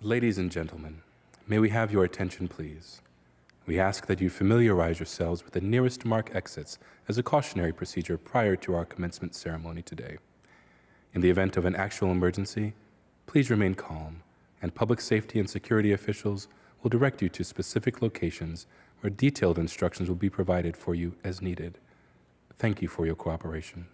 Ladies and gentlemen, may we have your attention, please? We ask that you familiarize yourselves with the nearest mark exits as a cautionary procedure prior to our commencement ceremony today. In the event of an actual emergency, please remain calm, and public safety and security officials will direct you to specific locations where detailed instructions will be provided for you as needed. Thank you for your cooperation.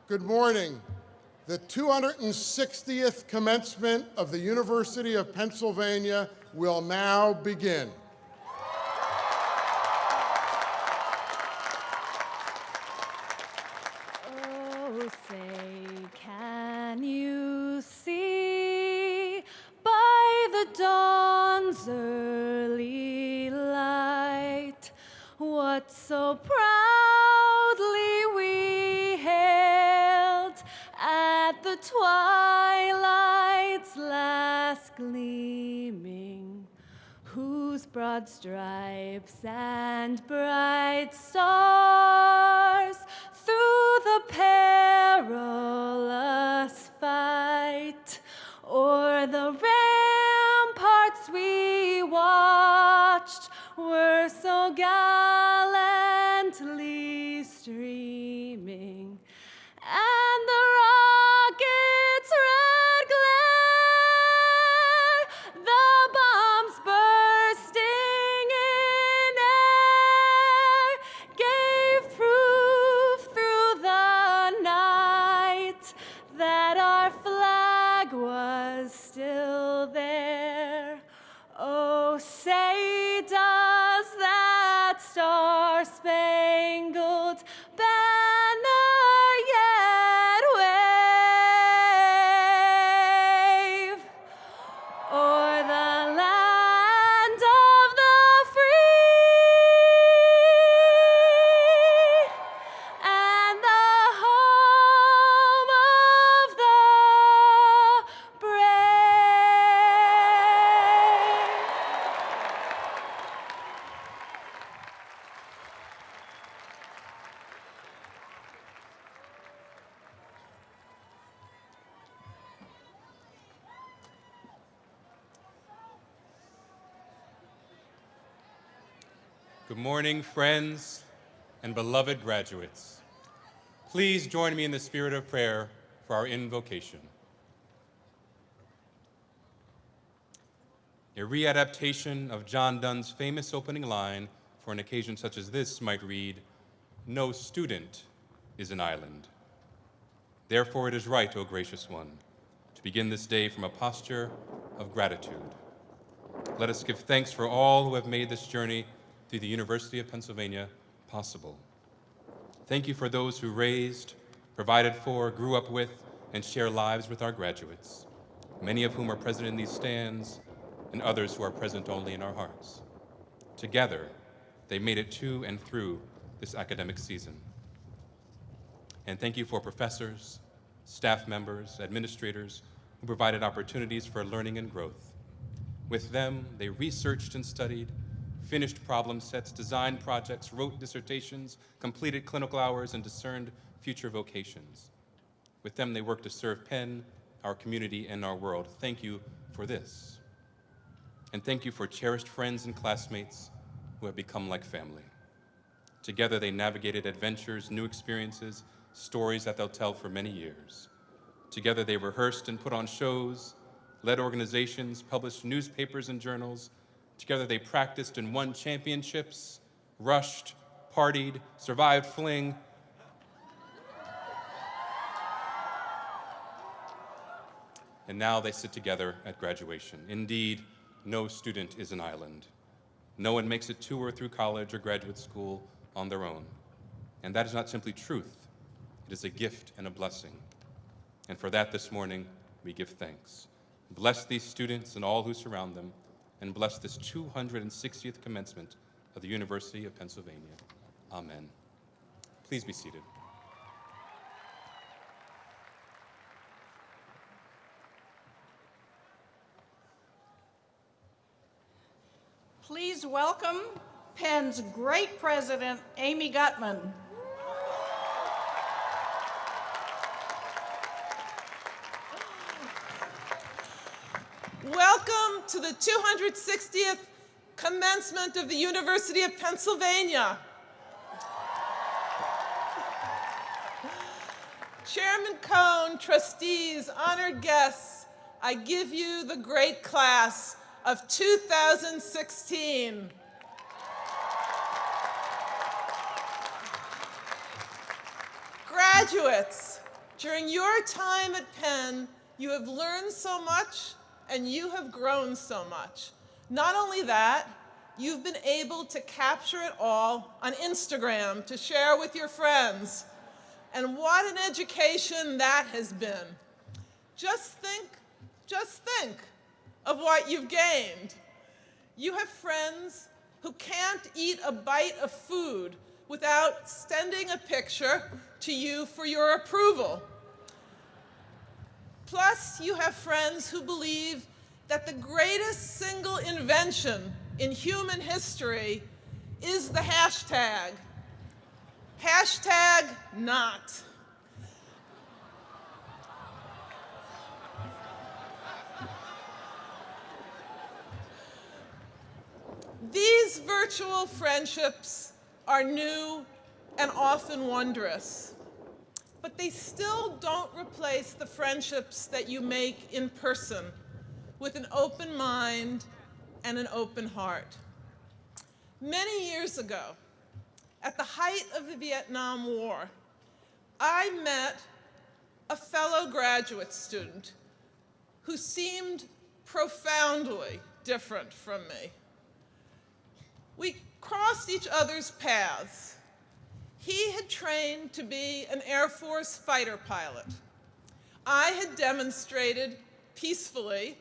Good morning. The 260th commencement of the University of Pennsylvania will now begin. Oh, say, can you see by the dawn's early light what so proudly we hailed at the twilight's last gleaming, whose broad stripes and bright stars through the perilous fight o'er the ramparts we watched were so gallantly streaming, and the rocket's red glare, the bombs bursting in air, gave Good morning, friends and beloved graduates. Please join me in the spirit of prayer for our invocation. A readaptation of John Donne's famous opening line for an occasion such as this might read, "No student is an island." Therefore it is right, O gracious one, to begin this day from a posture of gratitude. Let us give thanks for all who have made this journey through the University of Pennsylvania possible. Thank you for those who raised, provided for, grew up with, and share lives with our graduates, many of whom are present in these stands, and others who are present only in our hearts. Together, they made it to and through this academic season. And thank you for professors, staff members, administrators who provided opportunities for learning and growth. With them, they researched and studied, finished problem sets, designed projects, wrote dissertations, completed clinical hours, and discerned future vocations. With them, they worked to serve Penn, our community, and our world. Thank you for this. And thank you for cherished friends and classmates who have become like family. Together, they navigated adventures, new experiences, stories that they'll tell for many years. Together, they rehearsed and put on shows, led organizations, published newspapers and journals. Together, they practiced and won championships, rushed, partied, survived fling. And now they sit together at graduation. Indeed, no student is an island. No one makes it to or through college or graduate school on their own. And that is not simply truth. It is a gift and a blessing. And for that this morning, we give thanks. Bless these students and all who surround them, and bless this 260th commencement of the University of Pennsylvania. Amen. Please be seated. Please welcome Penn's great president, Amy Gutman. Welcome to the 260th commencement of the University of Pennsylvania. Chairman Cohn, trustees, honored guests, I give you the great class of 2016. Graduates, during your time at Penn, you have learned so much and you have grown so much. Not only that, you've been able to capture it all on Instagram to share with your friends. And what an education that has been. Just think of what you've gained. You have friends who can't eat a bite of food without sending a picture to you for your approval. Plus, you have friends who believe that the greatest single invention in human history is the hashtag. Hashtag not. These virtual friendships are new and often wondrous, but they still don't replace the friendships that you make in person with an open mind and an open heart. Many years ago, at the height of the Vietnam War, I met a fellow graduate student who seemed profoundly different from me. We crossed each other's paths. He had trained to be an Air Force fighter pilot. I had demonstrated peacefully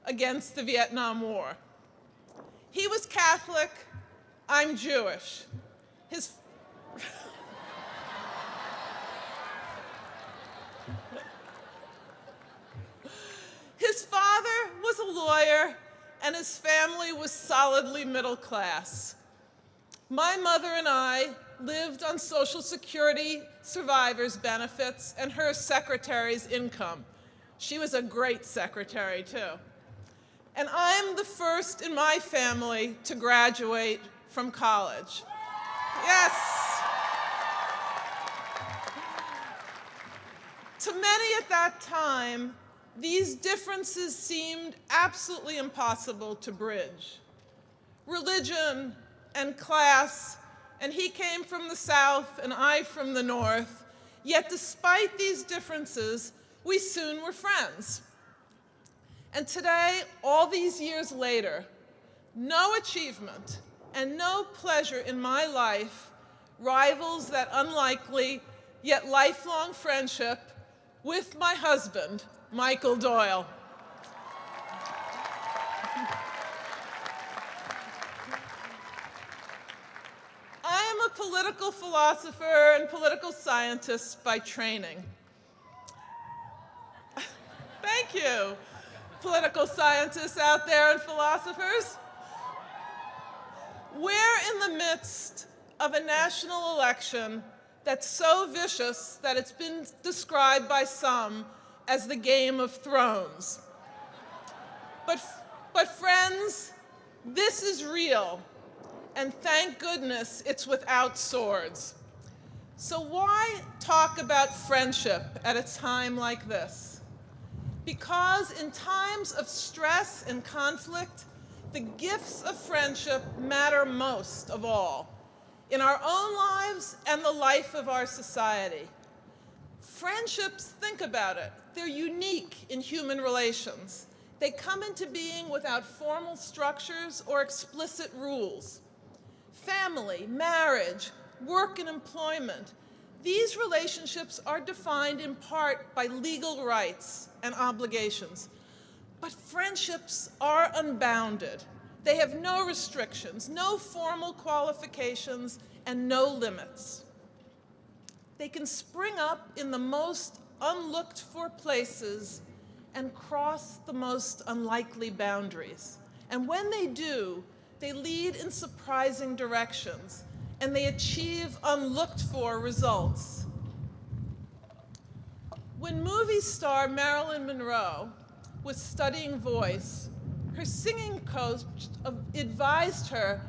against the Vietnam War. He was Catholic, I'm Jewish. His father was a lawyer, and his family was solidly middle class. My mother and I lived on Social Security survivors' benefits and her secretary's income. She was a great secretary, too. And I'm the first in my family to graduate from college. Yes. To many at that time, these differences seemed absolutely impossible to bridge. Religion and class, and he came from the South and I from the North, yet despite these differences, we soon were friends. And today, all these years later, no achievement and no pleasure in my life rivals that unlikely yet lifelong friendship with my husband, Michael Doyle. I am a political philosopher and political scientist by training. Thank you, political scientists out there and philosophers. We're in the midst of a national election that's so vicious that it's been described by some as the Game of Thrones. But friends, this is real, and thank goodness it's without swords. So why talk about friendship at a time like this? Because in times of stress and conflict, the gifts of friendship matter most of all, in our own lives and the life of our society. Friendships, think about it, they're unique in human relations. They come into being without formal structures or explicit rules. Family, marriage, work and employment, these relationships are defined in part by legal rights and obligations. But friendships are unbounded. They have no restrictions, no formal qualifications, and no limits. They can spring up in the most unlooked for places and cross the most unlikely boundaries. And when they do, they lead in surprising directions, and they achieve unlooked for results. When movie star Marilyn Monroe was studying voice, her singing coach advised her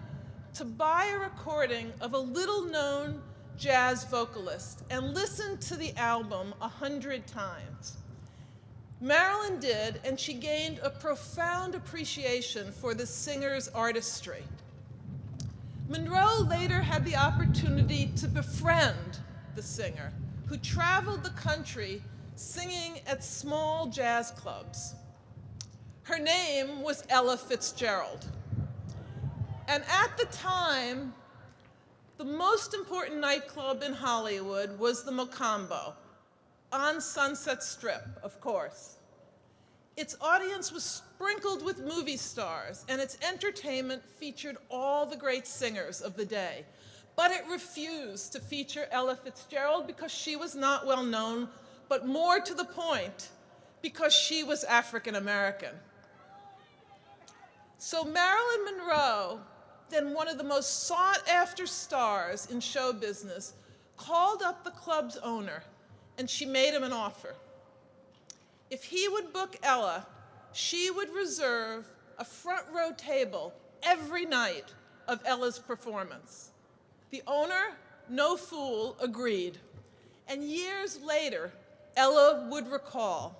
to buy a recording of a little-known jazz vocalist and listen to the album 100 times. Marilyn did, and she gained a profound appreciation for the singer's artistry. Monroe later had the opportunity to befriend the singer, who traveled the country singing at small jazz clubs. Her name was Ella Fitzgerald. And at the time, the most important nightclub in Hollywood was the Mocambo, on Sunset Strip, of course. Its audience was sprinkled with movie stars, and its entertainment featured all the great singers of the day. But it refused to feature Ella Fitzgerald because she was not well known, but more to the point, because she was African American. So Marilyn Monroe, then one of the most sought-after stars in show business, called up the club's owner, and she made him an offer. If he would book Ella, she would reserve a front row table every night of Ella's performance. The owner, no fool, agreed. And years later, Ella would recall,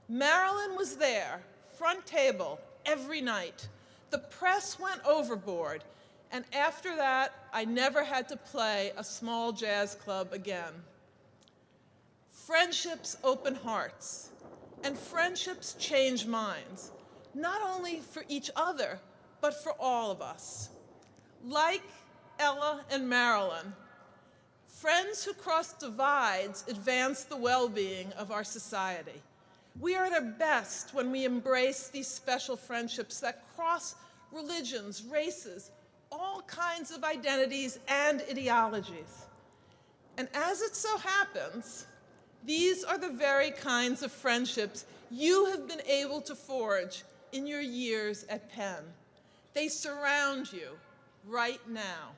Marilyn was there, front table, every night. The press went overboard, and after that, I never had to play a small jazz club again. Friendships open hearts, and friendships change minds, not only for each other, but for all of us. Like Ella and Marilyn, friends who cross divides advance the well-being of our society. We are at our best when we embrace these special friendships that cross religions, races, all kinds of identities and ideologies. And as it so happens, these are the very kinds of friendships you have been able to forge in your years at Penn. They surround you right now.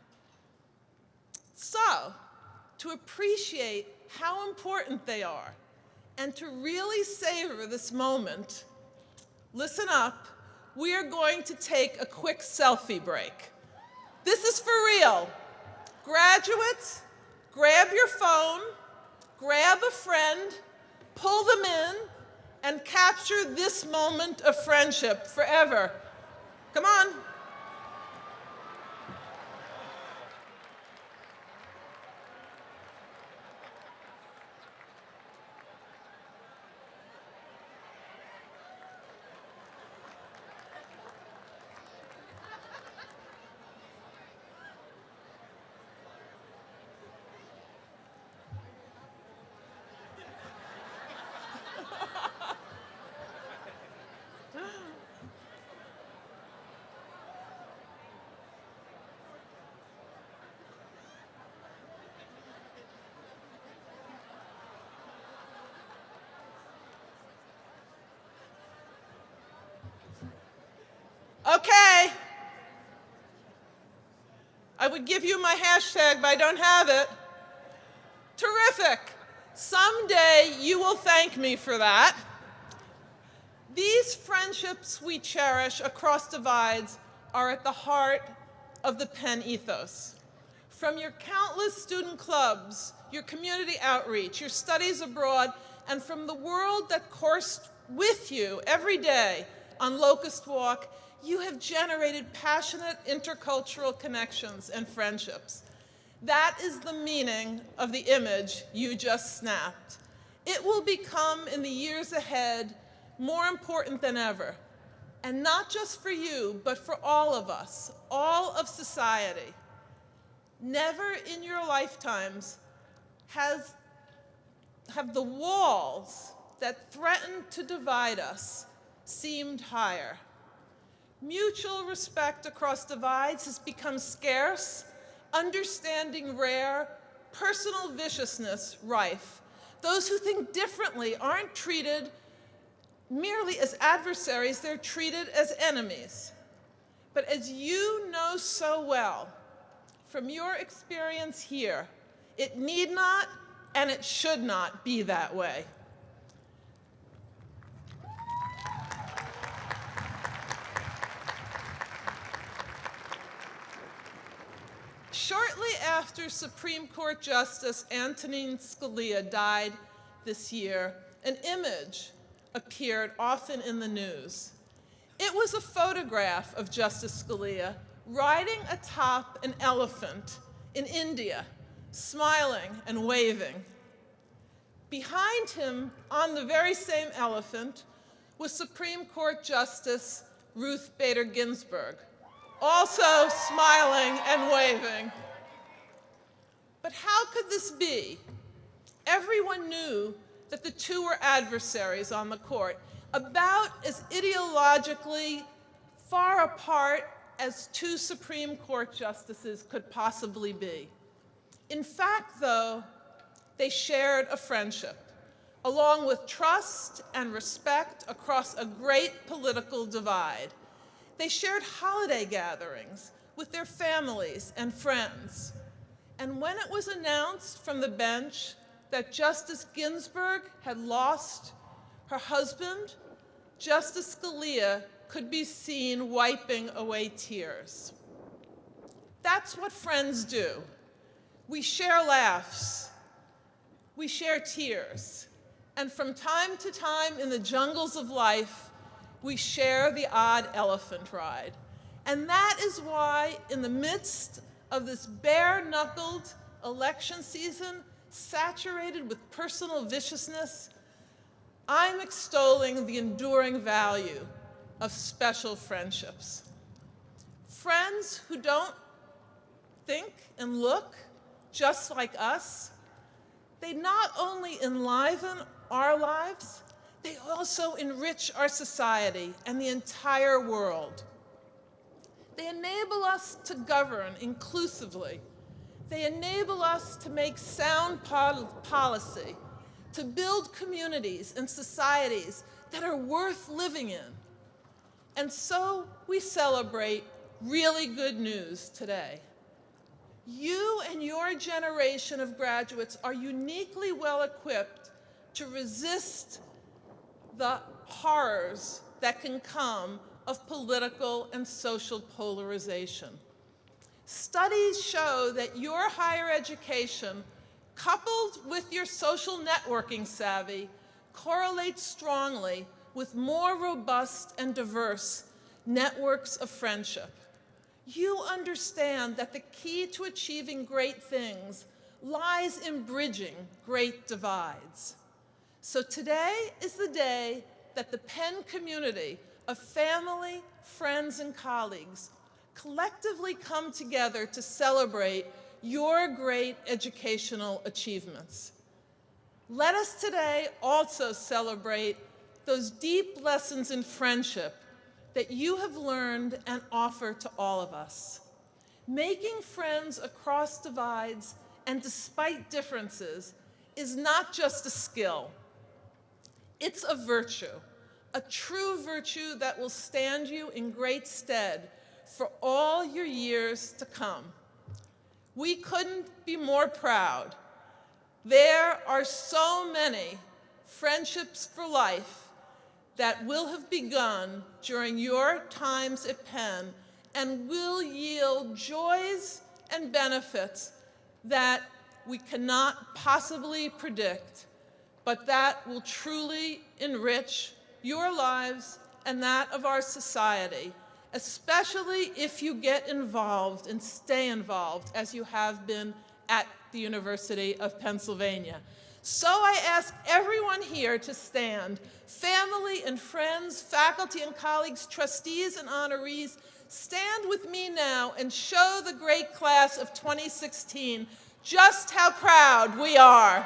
So, to appreciate how important they are and to really savor this moment, listen up, we are going to take a quick selfie break. This is for real. Graduates, grab your phone, grab a friend, pull them in, and capture this moment of friendship forever. Come on. Okay. I would give you my hashtag, but I don't have it. Terrific. Someday you will thank me for that. These friendships we cherish across divides are at the heart of the Penn ethos. From your countless student clubs, your community outreach, your studies abroad, and from the world that coursed with you every day on Locust Walk, you have generated passionate intercultural connections and friendships. That is the meaning of the image you just snapped. It will become, in the years ahead, more important than ever, and not just for you, but for all of us, all of society. Never in your lifetimes have the walls that threaten to divide us seemed higher. Mutual respect across divides has become scarce, understanding rare, personal viciousness rife. Those who think differently aren't treated merely as adversaries, they're treated as enemies. But as you know so well, from your experience here, it need not and it should not be that way. Shortly after Supreme Court Justice Antonin Scalia died this year, an image appeared often in the news. It was a photograph of Justice Scalia riding atop an elephant in India, smiling and waving. Behind him, on the very same elephant, was Supreme Court Justice Ruth Bader Ginsburg, also smiling and waving. But how could this be? Everyone knew that the two were adversaries on the court, about as ideologically far apart as two Supreme Court justices could possibly be. In fact, though, they shared a friendship, along with trust and respect across a great political divide. They shared holiday gatherings with their families and friends. And when it was announced from the bench that Justice Ginsburg had lost her husband, Justice Scalia could be seen wiping away tears. That's what friends do. We share laughs, we share tears, and from time to time in the jungles of life, we share the odd elephant ride. And that is why, in the midst of this bare-knuckled election season, saturated with personal viciousness, I'm extolling the enduring value of special friendships. Friends who don't think and look just like us, they not only enliven our lives, they also enrich our society and the entire world. They enable us to govern inclusively. They enable us to make sound policy, to build communities and societies that are worth living in. And so we celebrate really good news today. You and your generation of graduates are uniquely well equipped to resist the horrors that can come of political and social polarization. Studies show that your higher education, coupled with your social networking savvy, correlates strongly with more robust and diverse networks of friendship. You understand that the key to achieving great things lies in bridging great divides. So today is the day that the Penn community of family, friends, and colleagues collectively come together to celebrate your great educational achievements. Let us today also celebrate those deep lessons in friendship that you have learned and offer to all of us. Making friends across divides and despite differences is not just a skill. It's a virtue, a true virtue that will stand you in great stead for all your years to come. We couldn't be more proud. There are so many friendships for life that will have begun during your times at Penn and will yield joys and benefits that we cannot possibly predict, but that will truly enrich your lives and that of our society, especially if you get involved and stay involved as you have been at the University of Pennsylvania. So I ask everyone here to stand, family and friends, faculty and colleagues, trustees and honorees, stand with me now and show the great class of 2016 just how proud we are.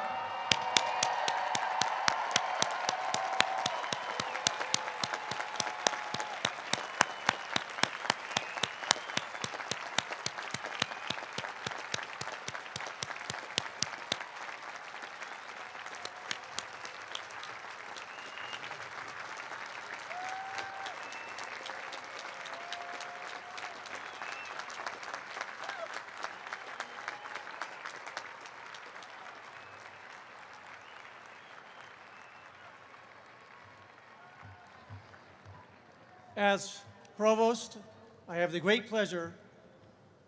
As Provost, I have the great pleasure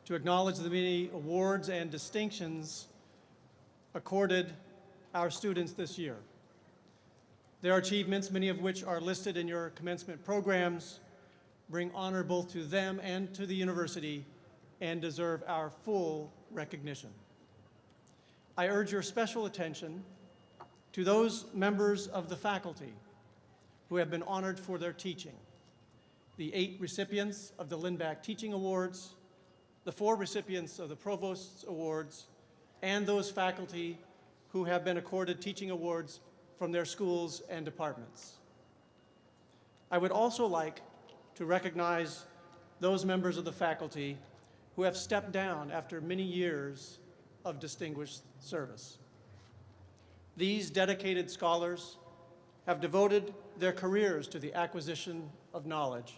to acknowledge the many awards and distinctions accorded our students this year. Their achievements, many of which are listed in your commencement programs, bring honor both to them and to the university and deserve our full recognition. I urge your special attention to those members of the faculty who have been honored for their teaching. The 8 recipients of the Lindback Teaching Awards, the 4 recipients of the Provost's Awards, and those faculty who have been accorded teaching awards from their schools and departments. I would also like to recognize those members of the faculty who have stepped down after many years of distinguished service. These dedicated scholars have devoted their careers to the acquisition of knowledge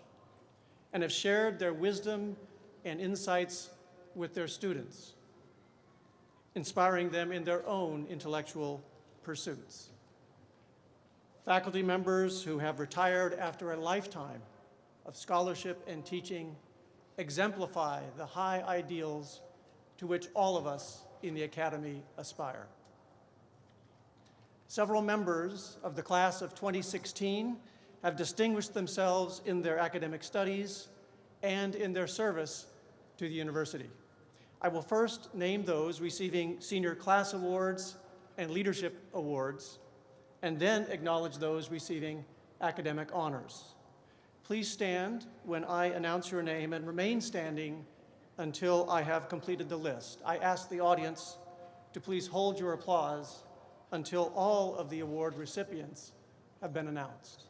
and have shared their wisdom and insights with their students, inspiring them in their own intellectual pursuits. Faculty members who have retired after a lifetime of scholarship and teaching exemplify the high ideals to which all of us in the Academy aspire. Several members of the class of 2016 have distinguished themselves in their academic studies and in their service to the university. I will first name those receiving senior class awards and leadership awards, and then acknowledge those receiving academic honors. Please stand when I announce your name and remain standing until I have completed the list. I ask the audience to please hold your applause until all of the award recipients have been announced.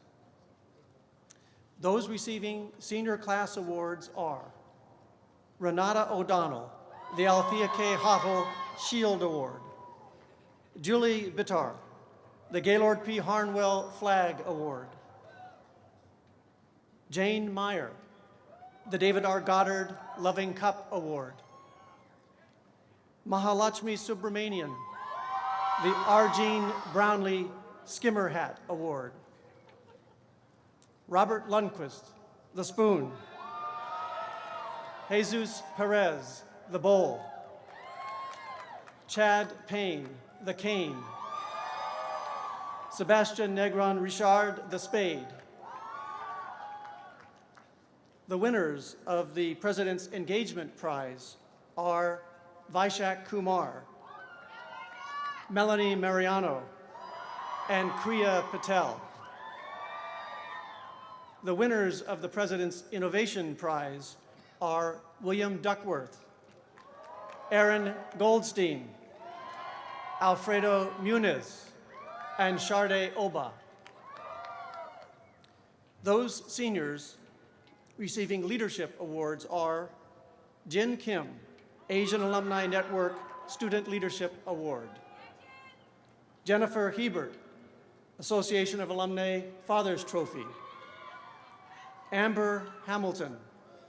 Those receiving senior class awards are Renata O'Donnell, the Althea K. Hottle Shield Award; Julie Bitar, the Gaylord P. Harnwell Flag Award; Jane Meyer, the David R. Goddard Loving Cup Award; Mahalakshmi Subramanian, the Arjeen Brownlee Skimmer Hat Award; Robert Lundquist, the Spoon; Jesus Perez, the bowl. Chad Payne, the cane. Sebastian Negron Richard, the spade. The winners of the President's Engagement Prize are Vaishak Kumar, Melanie Mariano, and Kriya Patel. The winners of the President's Innovation Prize are William Duckworth, Aaron Goldstein, Alfredo Muniz, and Sharde Oba. Those seniors receiving leadership awards are Jin Kim, Asian Alumni Network Student Leadership Award. Jennifer Hebert, Association of Alumni Father's Trophy. Amber Hamilton,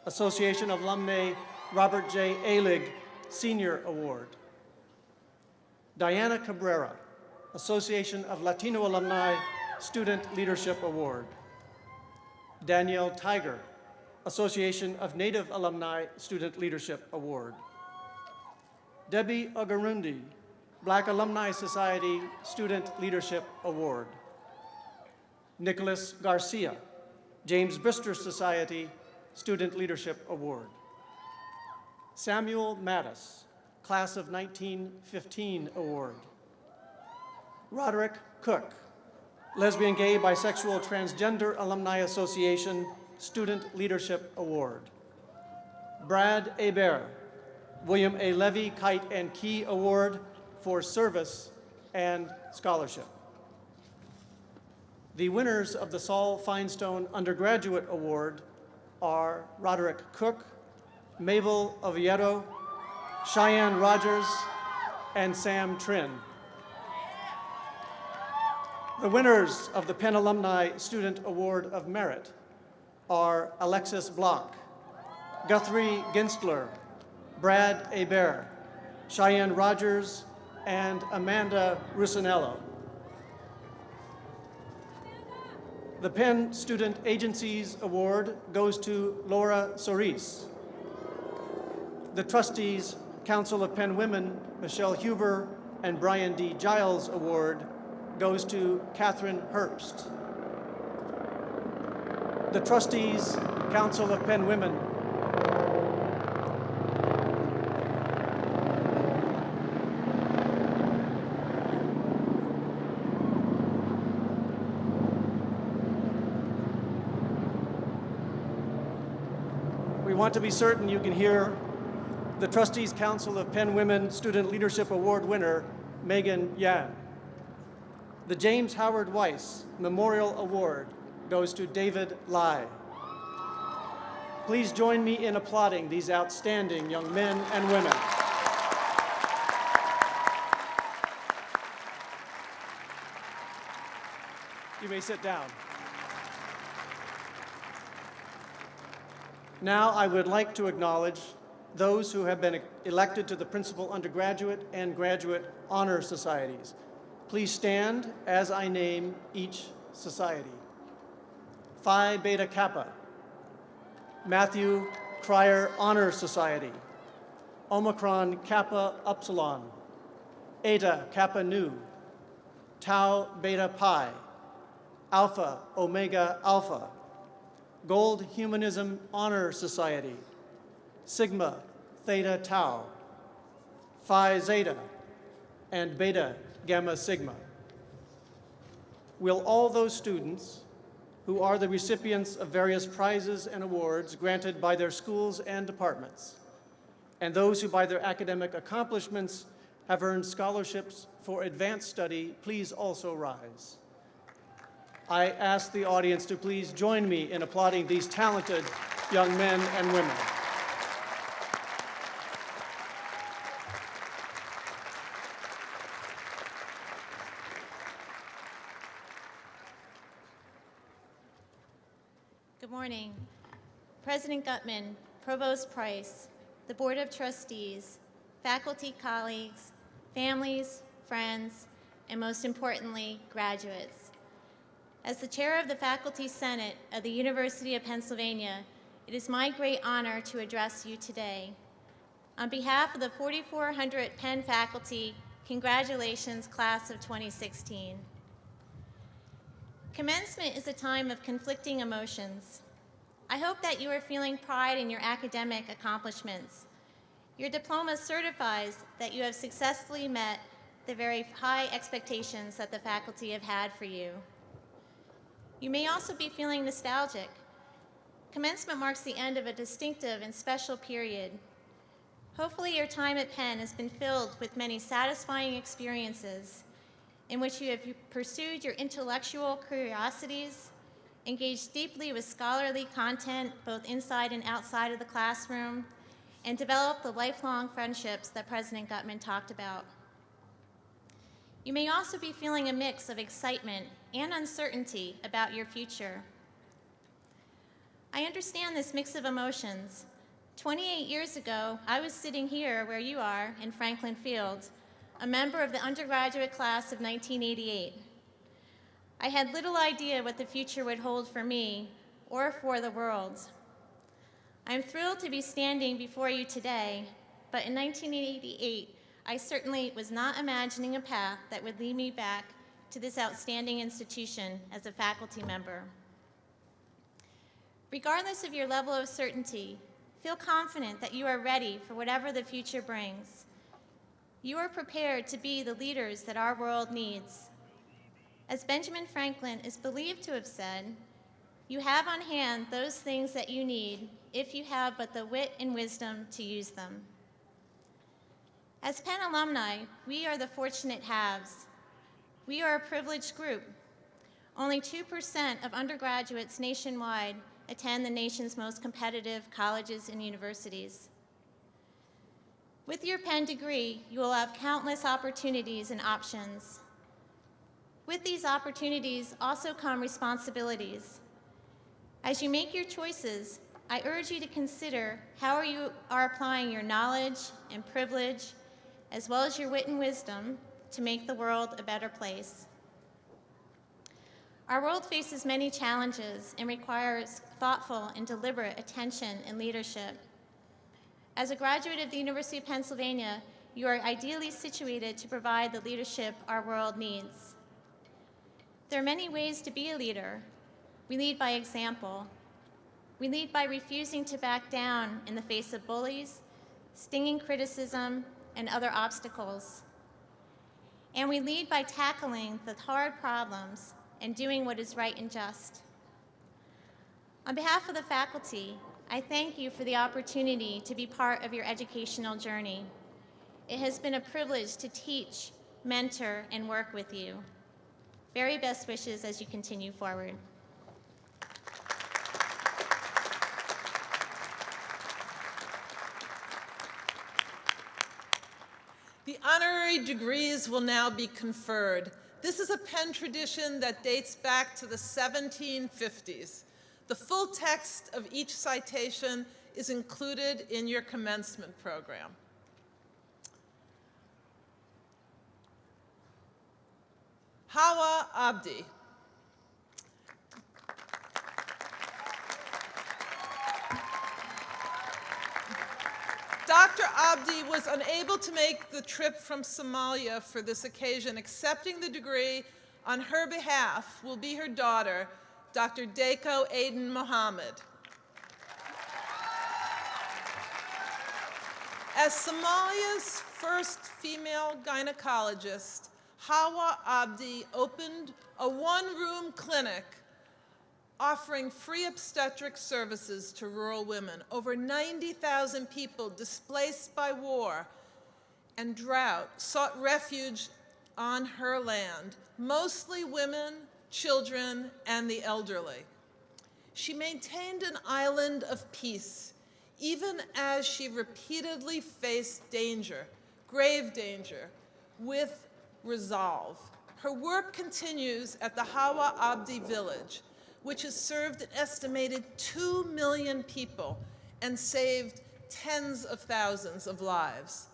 Association of Alumni Robert J. Alig Senior Award. Diana Cabrera, Association of Latino Alumni Student Leadership Award. Danielle Tiger, Association of Native Alumni Student Leadership Award. Debbie Ogarundi, Black Alumni Society Student Leadership Award. Nicholas Garcia, James Brister Society Student Leadership Award. Samuel Mattis, Class of 1915 Award. Roderick Cook, Lesbian, Gay, Bisexual, Transgender Alumni Association Student Leadership Award. Brad Hebert, William A. Levy Kite and Key Award for Service and Scholarship. The winners of the Saul Finestone Undergraduate Award are Roderick Cook, Mabel Oviedo, Cheyenne Rogers, and Sam Trin. The winners of the Penn Alumni Student Award of Merit are Alexis Block, Guthrie Ginstler, Brad Hebert, Cheyenne Rogers, and Amanda Rusinello. The Penn Student Agencies Award goes to Laura Soris. The Trustees Council of Penn Women, Michelle Huber, and Brian D. Giles Award goes to Catherine Herbst. The Trustees Council of Penn Women, we want to be certain you can hear the Trustees Council of Penn Women Student Leadership Award winner, Megan Yan. The James Howard Weiss Memorial Award goes to David Lai. Please join me in applauding these outstanding young men and women. You may sit down. Now I would like to acknowledge those who have been elected to the Principal Undergraduate and Graduate Honor Societies. Please stand as I name each society. Phi Beta Kappa, Matthew Cryer Honor Society. Omicron Kappa Upsilon, Eta Kappa Nu, Tau Beta Pi, Alpha Omega Alpha, Gold Humanism Honor Society, Sigma Theta Tau, Phi Zeta, and Beta Gamma Sigma. Will all those students who are the recipients of various prizes and awards granted by their schools and departments, and those who by their academic accomplishments have earned scholarships for advanced study, please also rise. I ask the audience to please join me in applauding these talented young men and women. Good morning. President Gutman, Provost Price, the Board of Trustees, faculty colleagues, families, friends, and most importantly, graduates. As the chair of the Faculty Senate of the University of Pennsylvania, it is my great honor to address you today. On behalf of the 4,400 Penn faculty, congratulations, class of 2016. Commencement is a time of conflicting emotions. I hope that you are feeling pride in your academic accomplishments. Your diploma certifies that you have successfully met the very high expectations that the faculty have had for you. You may also be feeling nostalgic. Commencement marks the end of a distinctive and special period. Hopefully your time at Penn has been filled with many satisfying experiences in which you have pursued your intellectual curiosities, engaged deeply with scholarly content both inside and outside of the classroom, and developed the lifelong friendships that President Gutmann talked about. You may also be feeling a mix of excitement and uncertainty about your future. I understand this mix of emotions. 28 years ago, I was sitting here where you are in Franklin Field, a member of the undergraduate class of 1988. I had little idea what the future would hold for me or for the world. I'm thrilled to be standing before you today, but in 1988, I certainly was not imagining a path that would lead me back to this outstanding institution as a faculty member. Regardless of your level of certainty, feel confident that you are ready for whatever the future brings. You are prepared to be the leaders that our world needs. As Benjamin Franklin is believed to have said, you have on hand those things that you need if you have but the wit and wisdom to use them. As Penn alumni, we are the fortunate haves. We are a privileged group. Only 2% of undergraduates nationwide attend the nation's most competitive colleges and universities. With your Penn degree, you will have countless opportunities and options. With these opportunities also come responsibilities. As you make your choices, I urge you to consider how you are applying your knowledge and privilege, as well as your wit and wisdom, to make the world a better place. Our world faces many challenges and requires thoughtful and deliberate attention and leadership. As a graduate of the University of Pennsylvania, you are ideally situated to provide the leadership our world needs. There are many ways to be a leader. We lead by example. We lead by refusing to back down in the face of bullies, stinging criticism, and other obstacles. And we lead by tackling the hard problems and doing what is right and just. On behalf of the faculty, I thank you for the opportunity to be part of your educational journey. It has been a privilege to teach, mentor, and work with you. Very best wishes as you continue forward. The honorary degrees will now be conferred. This is a Penn tradition that dates back to the 1750s. The full text of each citation is included in your commencement program. Hawa Abdi. Dr. Abdi was unable to make the trip from Somalia for this occasion. Accepting the degree on her behalf will be her daughter, Dr. Deko Aiden Mohammed. As Somalia's first female gynecologist, Hawa Abdi opened a one-room clinic offering free obstetric services to rural women. Over 90,000 people displaced by war and drought sought refuge on her land, mostly women, children, and the elderly. She maintained an island of peace, even as she repeatedly faced danger, grave danger, with resolve. Her work continues at the Hawa Abdi village, which has served an estimated 2 million people and saved tens of thousands of lives.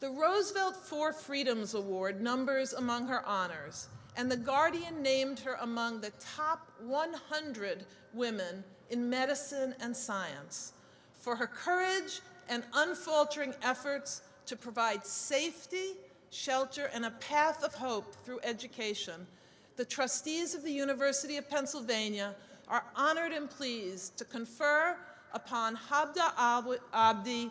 The Roosevelt Four Freedoms Award numbers among her honors, and The Guardian named her among the top 100 women in medicine and science for her courage and unfaltering efforts to provide safety, shelter, and a path of hope through education, the trustees of the University of Pennsylvania are honored and pleased to confer upon Habda Abdi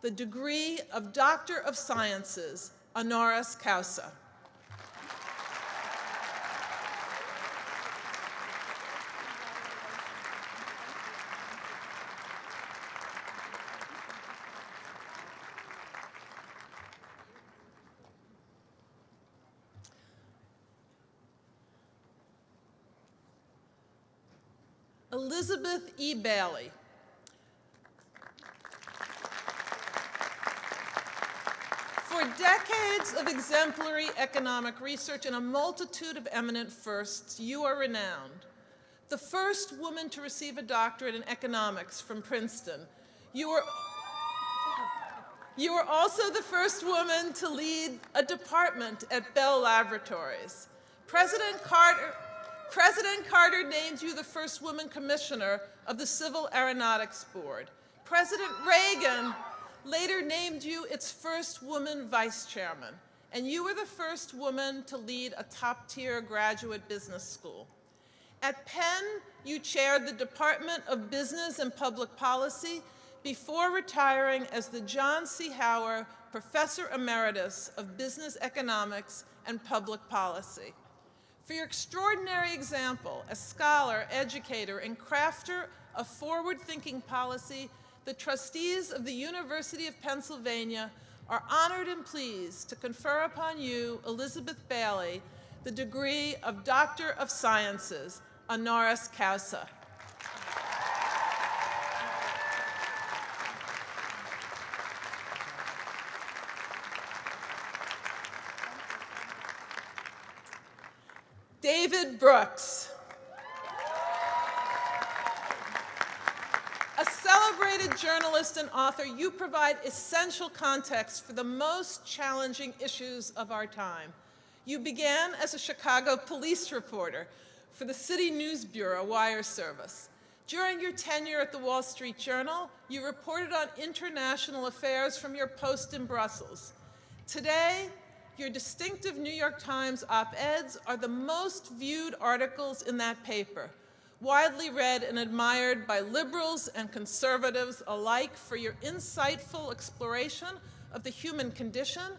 the degree of Doctor of Sciences, honoris causa. Elizabeth E. Bailey. For decades of exemplary economic research and a multitude of eminent firsts, you are renowned. The first woman to receive a doctorate in economics from Princeton. You are also the first woman to lead a department at Bell Laboratories. President Carter named you the first woman commissioner of the Civil Aeronautics Board. President Reagan later named you its first woman vice chairman, and you were the first woman to lead a top-tier graduate business school. At Penn, you chaired the Department of Business and Public Policy before retiring as the John C. Hauer Professor Emeritus of Business Economics and Public Policy. For your extraordinary example as scholar, educator, and crafter of forward-thinking policy, the trustees of the University of Pennsylvania are honored and pleased to confer upon you, Elizabeth Bailey, the degree of Doctor of Sciences, honoris causa. David Brooks. A celebrated journalist and author, you provide essential context for the most challenging issues of our time. You began as a Chicago police reporter for the City News Bureau wire service. During your tenure at the Wall Street Journal, you reported on international affairs from your post in Brussels. Today, your distinctive New York Times op-eds are the most viewed articles in that paper, widely read and admired by liberals and conservatives alike for your insightful exploration of the human condition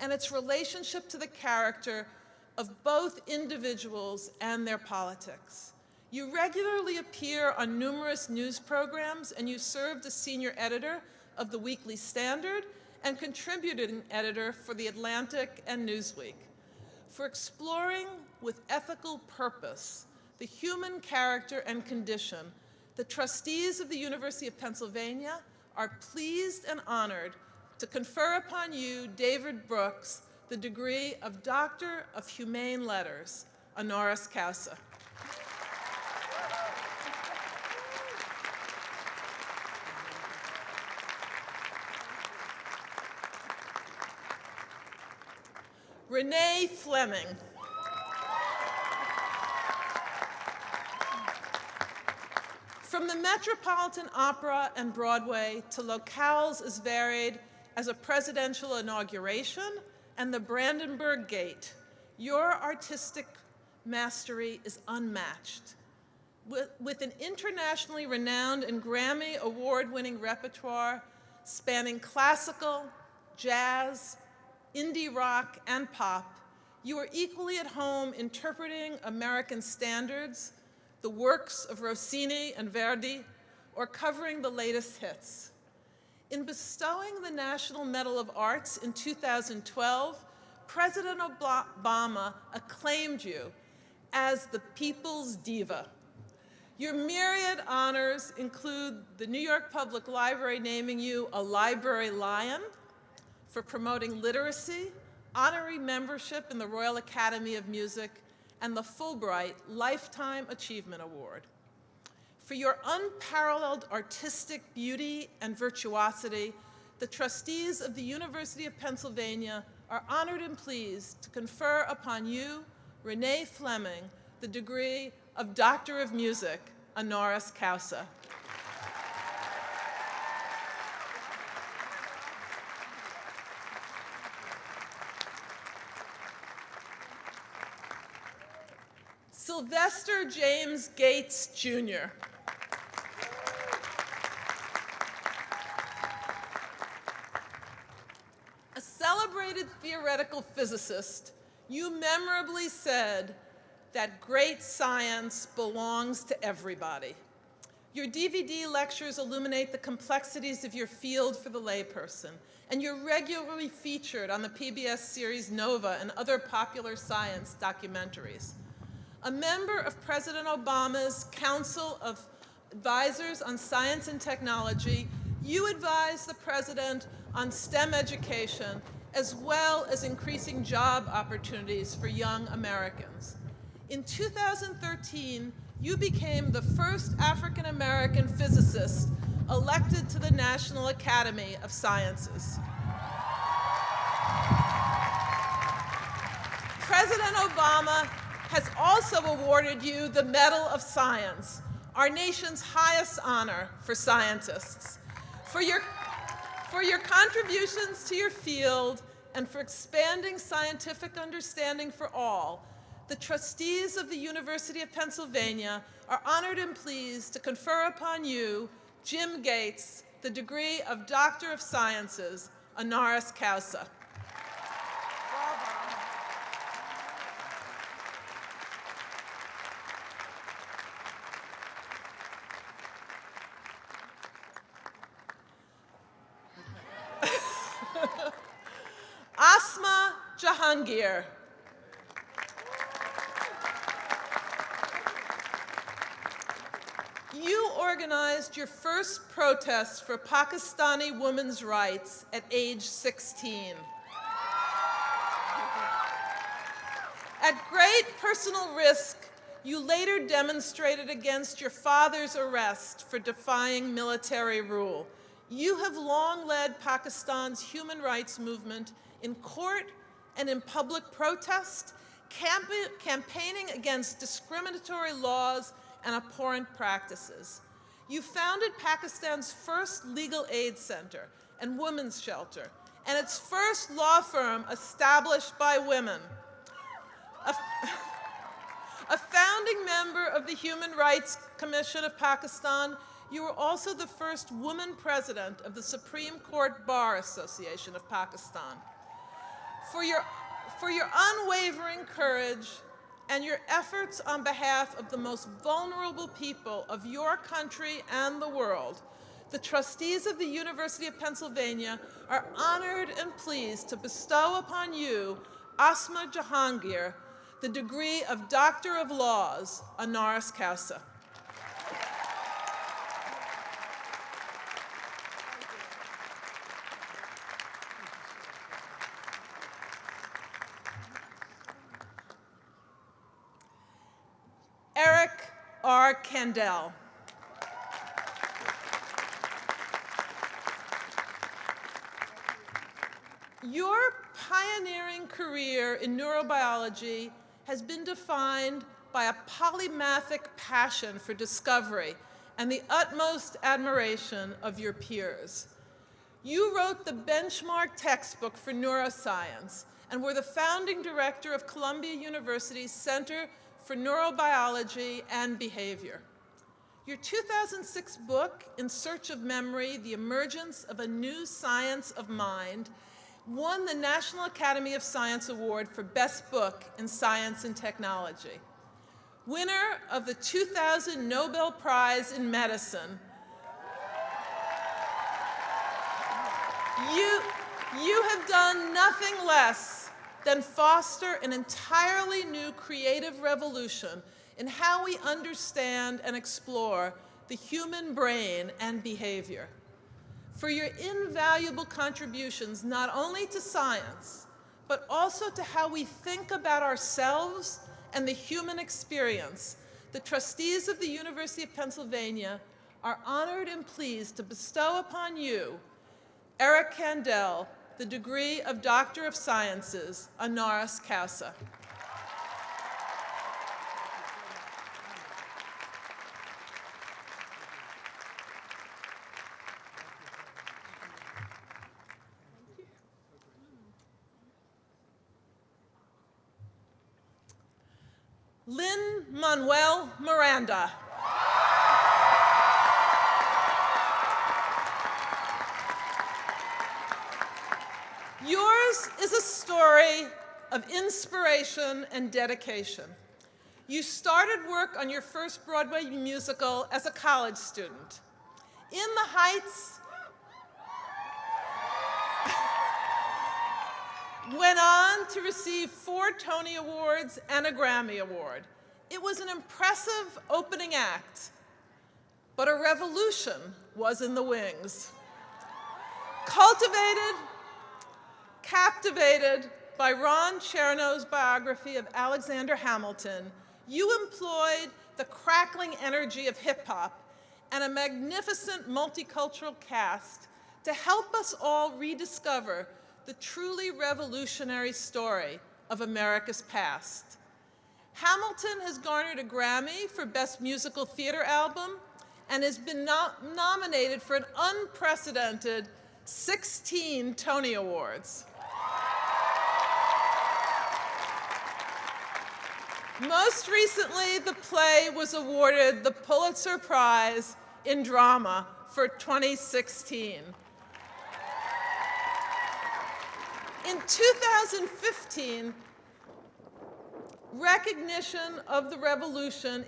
and its relationship to the character of both individuals and their politics. You regularly appear on numerous news programs, and you served as senior editor of the Weekly Standard and contributing editor for The Atlantic and Newsweek. For exploring with ethical purpose the human character and condition, the trustees of the University of Pennsylvania are pleased and honored to confer upon you, David Brooks, the degree of Doctor of Humane Letters, honoris causa. Renee Fleming. From the Metropolitan Opera and Broadway to locales as varied as a presidential inauguration and the Brandenburg Gate, your artistic mastery is unmatched. With an internationally renowned and Grammy award-winning repertoire spanning classical, jazz, indie rock, and pop, you are equally at home interpreting American standards, the works of Rossini and Verdi, or covering the latest hits. In bestowing the National Medal of Arts in 2012, President Obama acclaimed you as the People's Diva. Your myriad honors include the New York Public Library naming you a Library Lion for promoting literacy, honorary membership in the Royal Academy of Music, and the Fulbright Lifetime Achievement Award. For your unparalleled artistic beauty and virtuosity, the trustees of the University of Pennsylvania are honored and pleased to confer upon you, Renee Fleming, the degree of Doctor of Music, honoris causa. Sylvester James Gates, Jr. A celebrated theoretical physicist, you memorably said that great science belongs to everybody. Your DVD lectures illuminate the complexities of your field for the layperson, and you're regularly featured on the PBS series Nova and other popular science documentaries. A member of President Obama's Council of Advisors on Science and Technology, you advise the president on STEM education, as well as increasing job opportunities for young Americans. In 2013, you became the first African American physicist elected to the National Academy of Sciences. President Obama has also awarded you the Medal of Science, our nation's highest honor for scientists. For your contributions to your field and for expanding scientific understanding for all, the trustees of the University of Pennsylvania are honored and pleased to confer upon you, Jim Gates, the degree of Doctor of Sciences, honoris causa. Asma Jahangir. You organized your first protest for Pakistani women's rights at age 16. At great personal risk, you later demonstrated against your father's arrest for defying military rule. You have long led Pakistan's human rights movement in court and in public protest, campaigning against discriminatory laws and abhorrent practices. You founded Pakistan's first legal aid center and women's shelter, and its first law firm established by women. A founding member of the Human Rights Commission of Pakistan, you were also the first woman president of the Supreme Court Bar Association of Pakistan. For your unwavering courage and your efforts on behalf of the most vulnerable people of your country and the world, the trustees of the University of Pennsylvania are honored and pleased to bestow upon you, Asma Jahangir, the degree of Doctor of Laws, honoris causa. Eric R. Kandel. Your pioneering career in neurobiology has been defined by a polymathic passion for discovery and the utmost admiration of your peers. You wrote the benchmark textbook for neuroscience and were the founding director of Columbia University's Center for Neurobiology and Behavior. Your 2006 book, In Search of Memory, The Emergence of a New Science of Mind, won the National Academy of Science Award for Best Book in Science and Technology. Winner of the 2000 Nobel Prize in Medicine, you have done nothing less than foster an entirely new creative revolution in how we understand and explore the human brain and behavior. For your invaluable contributions not only to science, but also to how we think about ourselves and the human experience, the trustees of the University of Pennsylvania are honored and pleased to bestow upon you, Eric Kandel, the degree of Doctor of Sciences, honoris causa. Lin-Manuel Miranda. Yours is a story of inspiration and dedication. You started work on your first Broadway musical as a college student. In the Heights, went on to receive 4 Tony Awards and a Grammy Award. It was an impressive opening act, but a revolution was in the wings. Cultivated, captivated by Ron Chernow's biography of Alexander Hamilton, you employed the crackling energy of hip-hop and a magnificent multicultural cast to help us all rediscover the truly revolutionary story of America's past. Hamilton has garnered a Grammy for Best Musical Theater Album and has been nominated for an unprecedented 16 Tony Awards. Most recently, the play was awarded the Pulitzer Prize in Drama for 2016. In 2015, in recognition of the revolution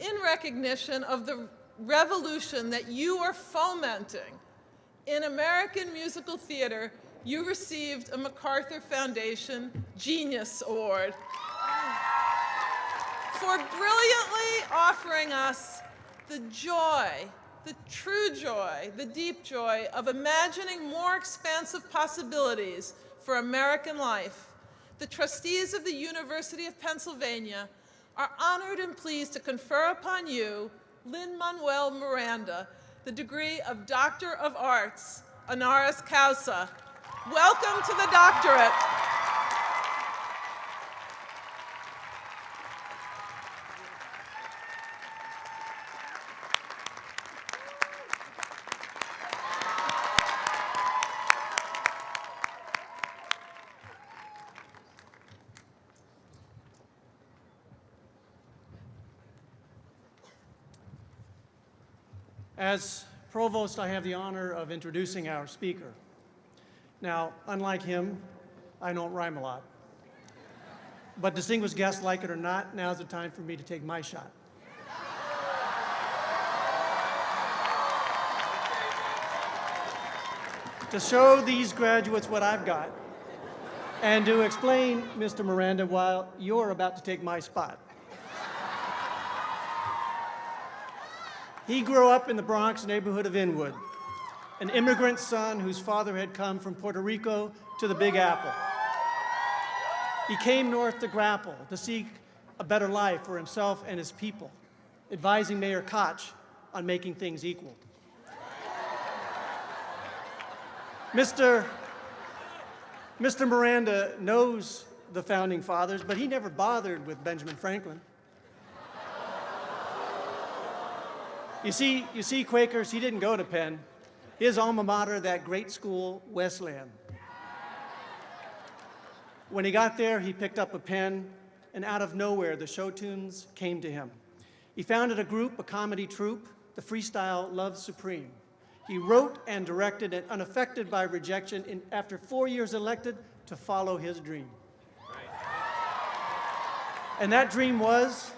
that you are fomenting in American musical theater, you received a MacArthur Foundation Genius Award for brilliantly offering us the joy, the true joy, the deep joy of imagining more expansive possibilities for American life. The trustees of the University of Pennsylvania are honored and pleased to confer upon you, Lin-Manuel Miranda, the degree of Doctor of Arts, honoris causa. Welcome to the doctorate. As provost, I have the honor of introducing our speaker. Now, unlike him, I don't rhyme a lot. But distinguished guests, like it or not, now's the time for me to take my shot. To show these graduates what I've got, and to explain, Mr. Miranda, while you're about to take my spot. He grew up in the Bronx neighborhood of Inwood, an immigrant son whose father had come from Puerto Rico to the Big Apple. He came north to grapple, to seek a better life for himself and his people, advising Mayor Koch on making things equal. Mr. Miranda knows the Founding Fathers, but he never bothered with Benjamin Franklin. You see, Quakers, he didn't go to Penn. His alma mater, that great school, Wesleyan. When he got there, he picked up a pen, and out of nowhere, the show tunes came to him. He founded a group, a comedy troupe, the freestyle Love Supreme. He wrote and directed it, unaffected by rejection, after 4 years elected, to follow his dream. And that dream was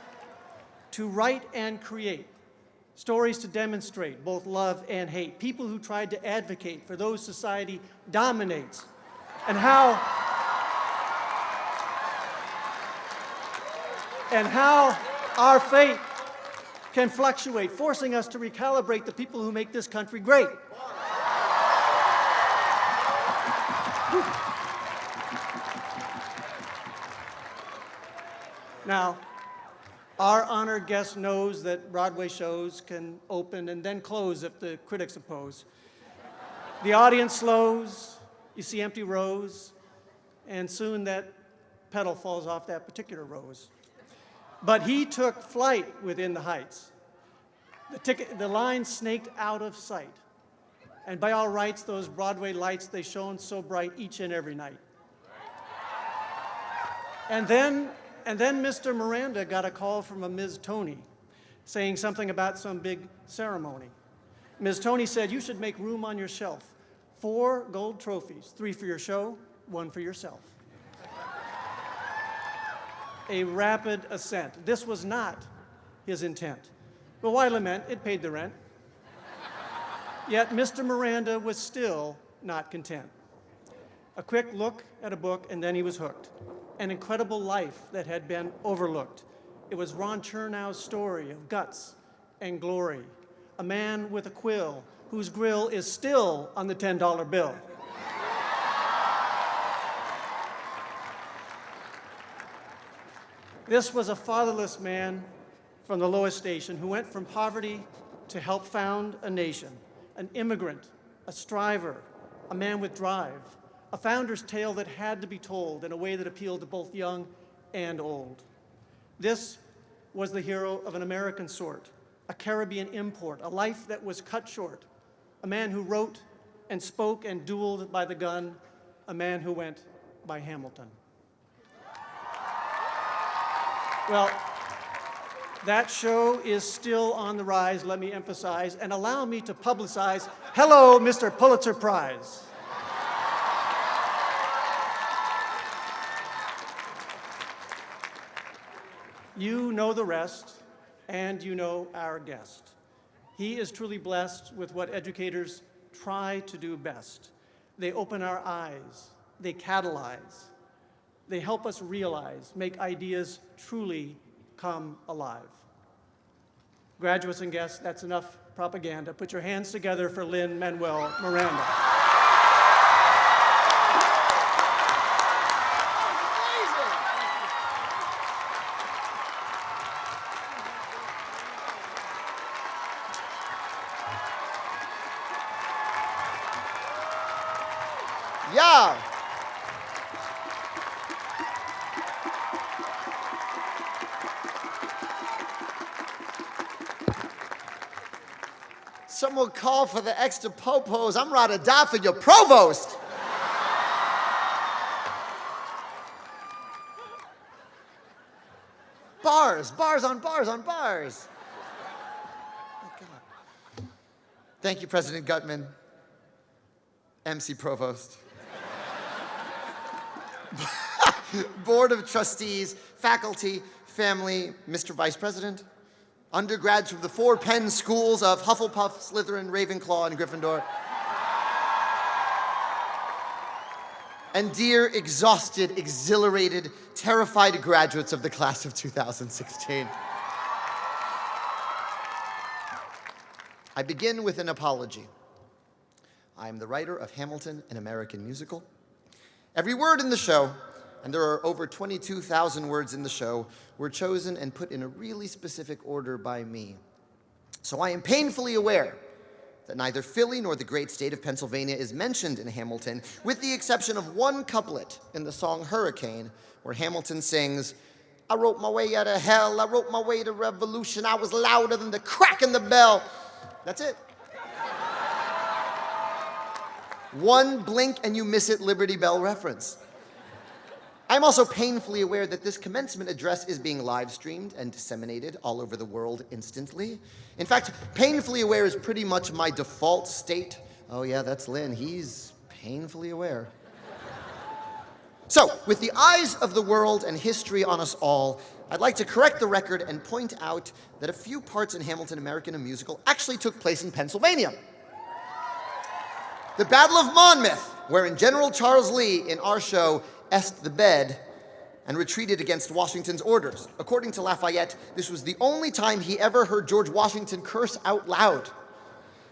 to write and create stories to demonstrate both love and hate, people who tried to advocate for those society dominates, and how our fate can fluctuate, forcing us to recalibrate the people who make this country great. Now, our honored guest knows that Broadway shows can open and then close if the critics oppose. The audience slows, you see empty rows, and soon that petal falls off that particular rose. But he took flight within the Heights. The line snaked out of sight. And by all rights, those Broadway lights, they shone so bright each and every night. And then And then Mr. Miranda got a call from a Ms. Tony saying something about some big ceremony. Ms. Tony said, you should make room on your shelf. 4 gold trophies, 3 for your show, 1 for yourself. A rapid ascent. This was not his intent. But why lament? It paid the rent. Yet Mr. Miranda was still not content. A quick look at a book, and then he was hooked. An incredible life that had been overlooked. It was Ron Chernow's story of guts and glory. A man with a quill whose grill is still on the $10 bill. This was a fatherless man from the lowest station who went from poverty to help found a nation. An immigrant, a striver, a man with drive, a founder's tale that had to be told in a way that appealed to both young and old. This was the hero of an American sort, a Caribbean import, a life that was cut short, a man who wrote and spoke and dueled by the gun, a man who went by Hamilton. Well, that show is still on the rise, let me emphasize, and allow me to publicize, hello, Mr. Pulitzer Prize. You know the rest, and you know our guest. He is truly blessed with what educators try to do best. They open our eyes, they catalyze, they help us realize, make ideas truly come alive. Graduates and guests, that's enough propaganda. Put your hands together for Lin-Manuel Miranda. Yeah. Someone call for the extra popos. I'm ready to die for your provost. Bars, bars on bars on bars. Oh, God. Thank you, President Gutman, MC Provost, Board of Trustees, faculty, family, Mr. Vice President, undergrads from the 4 Penn schools of Hufflepuff, Slytherin, Ravenclaw, and Gryffindor, and dear, exhausted, exhilarated, terrified graduates of the class of 2016. I begin with an apology. I am the writer of Hamilton, an American musical. Every word in the show, and there are over 22,000 words in the show, were chosen and put in a really specific order by me. So I am painfully aware that neither Philly nor the great state of Pennsylvania is mentioned in Hamilton, with the exception of one couplet in the song Hurricane, where Hamilton sings, I wrote my way out of hell, I wrote my way to revolution, I was louder than the crack in the bell. That's it. One blink and you miss it Liberty Bell reference. I'm also painfully aware that this commencement address is being live streamed and disseminated all over the world instantly. In fact, painfully aware is pretty much my default state. Oh yeah, that's Lynn, he's painfully aware. So, with the eyes of the world and history on us all, I'd like to correct the record and point out that a few parts in Hamilton American, a musical, actually took place in Pennsylvania. The Battle of Monmouth, wherein General Charles Lee, in our show, est the bed and retreated against Washington's orders. According to Lafayette, this was the only time he ever heard George Washington curse out loud.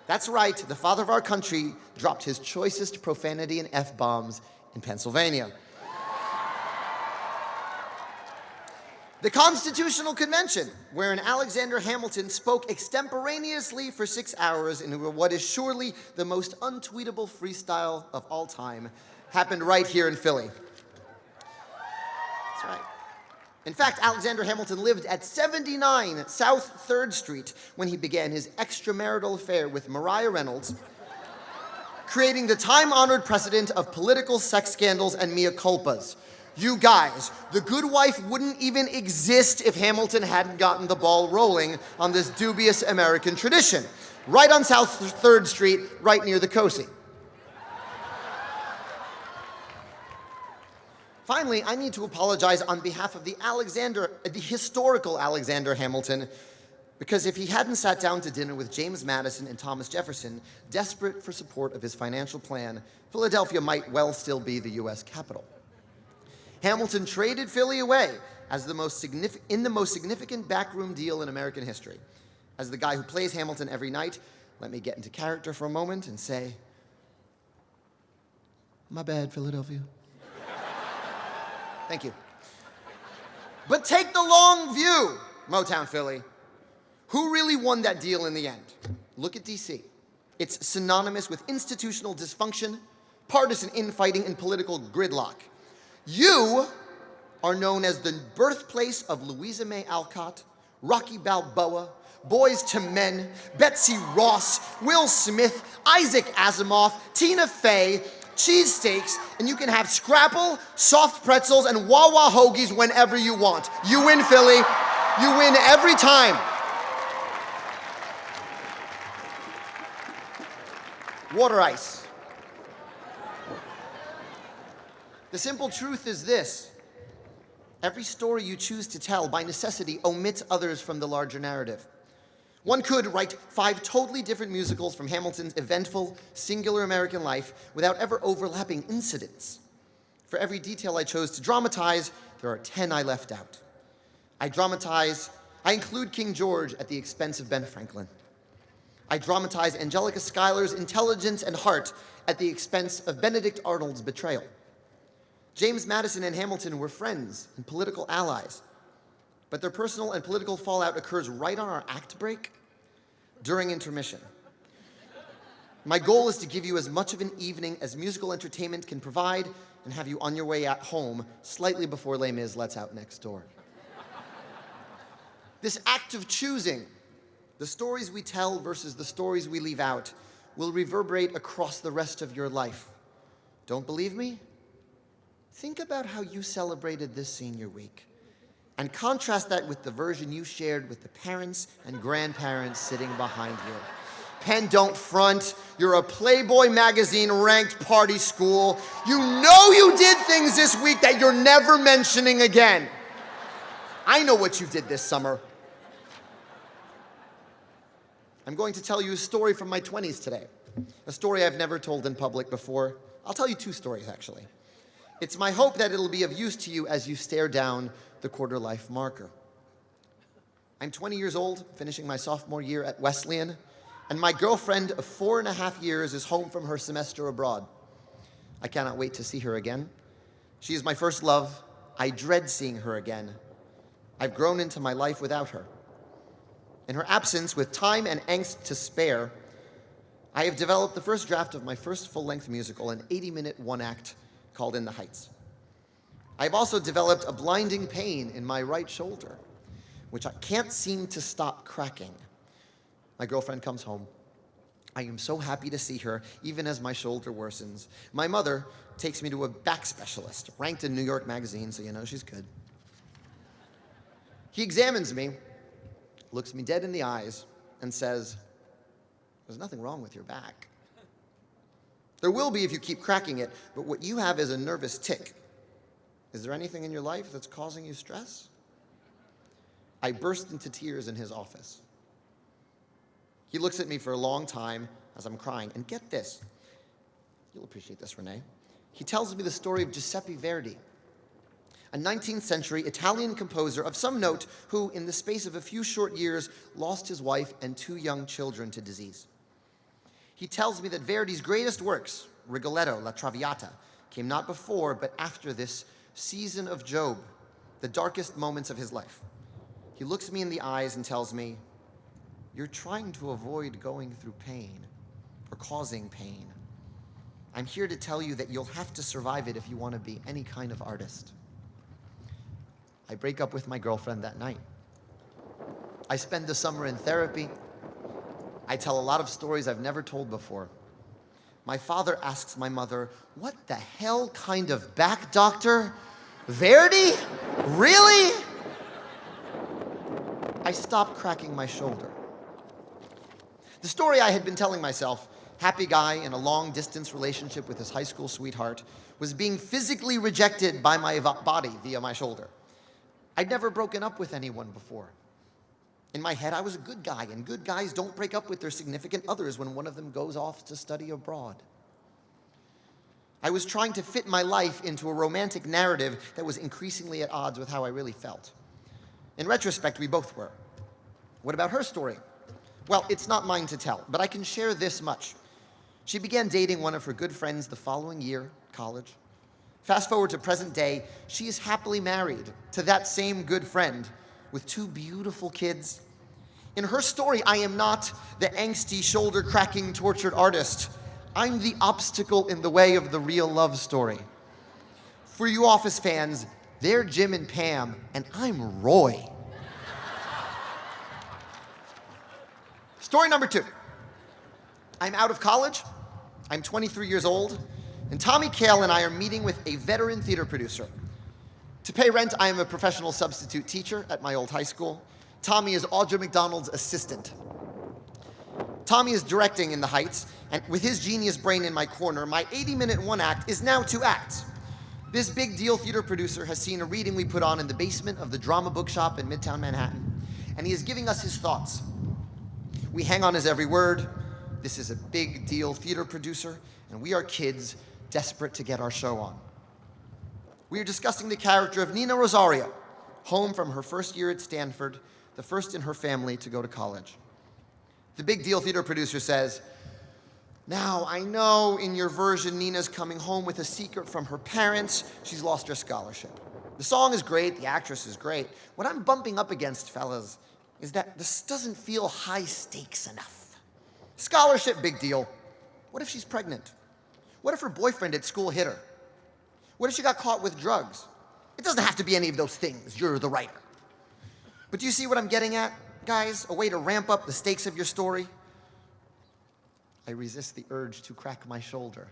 That's right, the father of our country dropped his choicest profanity and F-bombs in Pennsylvania. The Constitutional Convention, wherein Alexander Hamilton spoke extemporaneously for 6 hours in what is surely the most untweetable freestyle of all time, happened right here in Philly. That's right. In fact, Alexander Hamilton lived at 79 South 3rd Street when he began his extramarital affair with Mariah Reynolds, creating the time-honored precedent of political sex scandals and mea culpas. You guys, The Good Wife wouldn't even exist if Hamilton hadn't gotten the ball rolling on this dubious American tradition. Right on South 3rd Street, right near the Cosi. Finally, I need to apologize on behalf of the historical Alexander Hamilton, because if he hadn't sat down to dinner with James Madison and Thomas Jefferson, desperate for support of his financial plan, Philadelphia might well still be the U.S. capital. Hamilton traded Philly away as the most significant backroom deal in American history. As the guy who plays Hamilton every night, let me get into character for a moment and say, my bad, Philadelphia. Thank you. But take the long view, Motown Philly. Who really won that deal in the end? Look at D.C. It's synonymous with institutional dysfunction, partisan infighting, and political gridlock. You are known as the birthplace of Louisa May Alcott, Rocky Balboa, Boys to Men, Betsy Ross, Will Smith, Isaac Asimov, Tina Fey, cheesesteaks, and you can have Scrapple, soft pretzels, and Wawa hoagies whenever you want. You win, Philly. You win every time. Water ice. The simple truth is this. Every story you choose to tell, by necessity, omits others from the larger narrative. One could write 5 totally different musicals from Hamilton's eventful, singular American life without ever overlapping incidents. For every detail I chose to dramatize, there are 10 I left out. I include King George at the expense of Ben Franklin. I dramatize Angelica Schuyler's intelligence and heart at the expense of Benedict Arnold's betrayal. James Madison and Hamilton were friends and political allies, but their personal and political fallout occurs right on our act break during intermission. My goal is to give you as much of an evening as musical entertainment can provide and have you on your way at home slightly before Les Mis lets out next door. This act of choosing, the stories we tell versus the stories we leave out, will reverberate across the rest of your life. Don't believe me? Think about how you celebrated this senior week and contrast that with the version you shared with the parents and grandparents sitting behind you. Penn, don't front. You're a Playboy magazine ranked party school. You know you did things this week that you're never mentioning again. I know what you did this summer. I'm going to tell you a story from my 20s today, a story I've never told in public before. I'll tell you 2 stories, actually. It's my hope that it'll be of use to you as you stare down the quarter-life marker. I'm 20 years old, finishing my sophomore year at Wesleyan, and my girlfriend of 4.5 years is home from her semester abroad. I cannot wait to see her again. She is my first love. I dread seeing her again. I've grown into my life without her. In her absence, with time and angst to spare, I have developed the first draft of my first full-length musical, an 80-minute one-act called In the Heights. I've also developed a blinding pain in my right shoulder, which I can't seem to stop cracking. My girlfriend comes home. I am so happy to see her, even as my shoulder worsens. My mother takes me to a back specialist, ranked in New York Magazine, so you know she's good. He examines me, looks me dead in the eyes, and says, "There's nothing wrong with your back. There will be if you keep cracking it, but what you have is a nervous tic. Is there anything in your life that's causing you stress?" I burst into tears in his office. He looks at me for a long time as I'm crying, and get this. You'll appreciate this, Renee. He tells me the story of Giuseppe Verdi, a 19th century Italian composer of some note who, in the space of a few short years, lost his wife and 2 young children to disease. He tells me that Verdi's greatest works, Rigoletto, La Traviata, came not before but after this season of Job, the darkest moments of his life. He looks me in the eyes and tells me, "You're trying to avoid going through pain or causing pain. I'm here to tell you that you'll have to survive it if you want to be any kind of artist." I break up with my girlfriend that night. I spend the summer in therapy. I tell a lot of stories I've never told before. My father asks my mother, "What the hell kind of back doctor Verdi? Really? I stopped cracking my shoulder. The story I had been telling myself, happy guy in a long-distance relationship with his high school sweetheart, was being physically rejected by my body via my shoulder. I'd never broken up with anyone before. In my head, I was a good guy, and good guys don't break up with their significant others when one of them goes off to study abroad. I was trying to fit my life into a romantic narrative that was increasingly at odds with how I really felt. In retrospect, we both were. What about her story? Well, it's not mine to tell, but I can share this much. She began dating one of her good friends the following year, college. Fast forward to present day, she is happily married to that same good friend with 2 beautiful kids. In her story, I am not the angsty, shoulder-cracking, tortured artist. I'm the obstacle in the way of the real love story. For you Office fans, they're Jim and Pam, and I'm Roy. Story number 2. I'm out of college, I'm 23 years old, and Tommy Kail and I are meeting with a veteran theater producer. To pay rent, I am a professional substitute teacher at my old high school. Tommy is Audra McDonald's assistant. Tommy is directing in the Heights, and with his genius brain in my corner, my 80-minute one act is now 2 acts. This big deal theater producer has seen a reading we put on in the basement of the Drama Bookshop in Midtown Manhattan, and he is giving us his thoughts. We hang on his every word. This is a big deal theater producer, and we are kids desperate to get our show on. We are discussing the character of Nina Rosario, home from her first year at Stanford, the first in her family to go to college. The big deal theater producer says, "Now, I know in your version, Nina's coming home with a secret from her parents. She's lost her scholarship. The song is great, the actress is great. What I'm bumping up against, fellas, is that this doesn't feel high stakes enough. Scholarship, big deal. What if she's pregnant? What if her boyfriend at school hit her? What if she got caught with drugs? It doesn't have to be any of those things. You're the writer. But do you see what I'm getting at, guys? A way to ramp up the stakes of your story?" I resist the urge to crack my shoulder.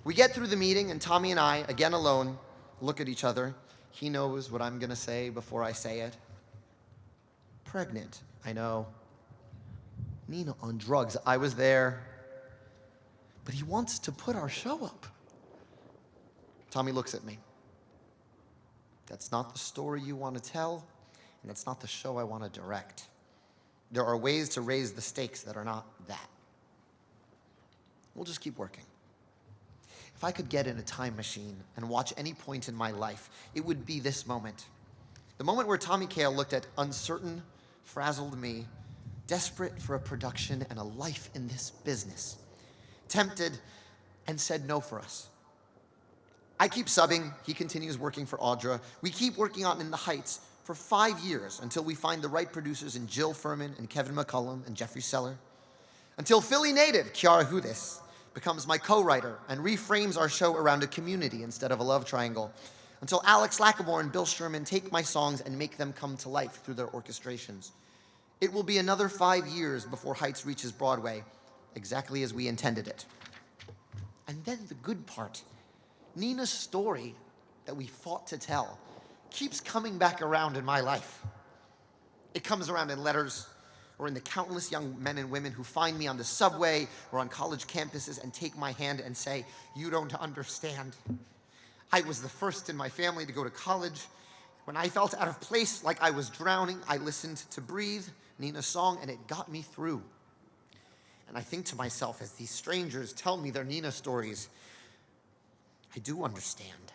We get through the meeting, and Tommy and I, again alone, look at each other. He knows what I'm going to say before I say it. Pregnant, I know. Nina on drugs, I was there. But he wants to put our show up. Tommy looks at me. That's not the story you want to tell, and that's not the show I want to direct. There are ways to raise the stakes that are not that. We'll just keep working. If I could get in a time machine and watch any point in my life, it would be this moment. The moment where Tommy Kail looked at uncertain, frazzled me, desperate for a production and a life in this business, tempted, and said no for us. I keep subbing, he continues working for Audra. We keep working on In the Heights for 5 years until we find the right producers in Jill Furman and Kevin McCullum and Jeffrey Seller. Until Philly native Kiara Hudis becomes my co-writer and reframes our show around a community instead of a love triangle. Until Alex Lacamoire and Bill Sherman take my songs and make them come to life through their orchestrations. It will be another 5 years before Heights reaches Broadway, exactly as we intended it. And then the good part, Nina's story that we fought to tell keeps coming back around in my life. It comes around in letters, or in the countless young men and women who find me on the subway or on college campuses and take my hand and say, "You don't understand. I was the first in my family to go to college. When I felt out of place, like I was drowning, I listened to Breathe, Nina's song, and it got me through." And I think to myself, as these strangers tell me their Nina stories, I do understand.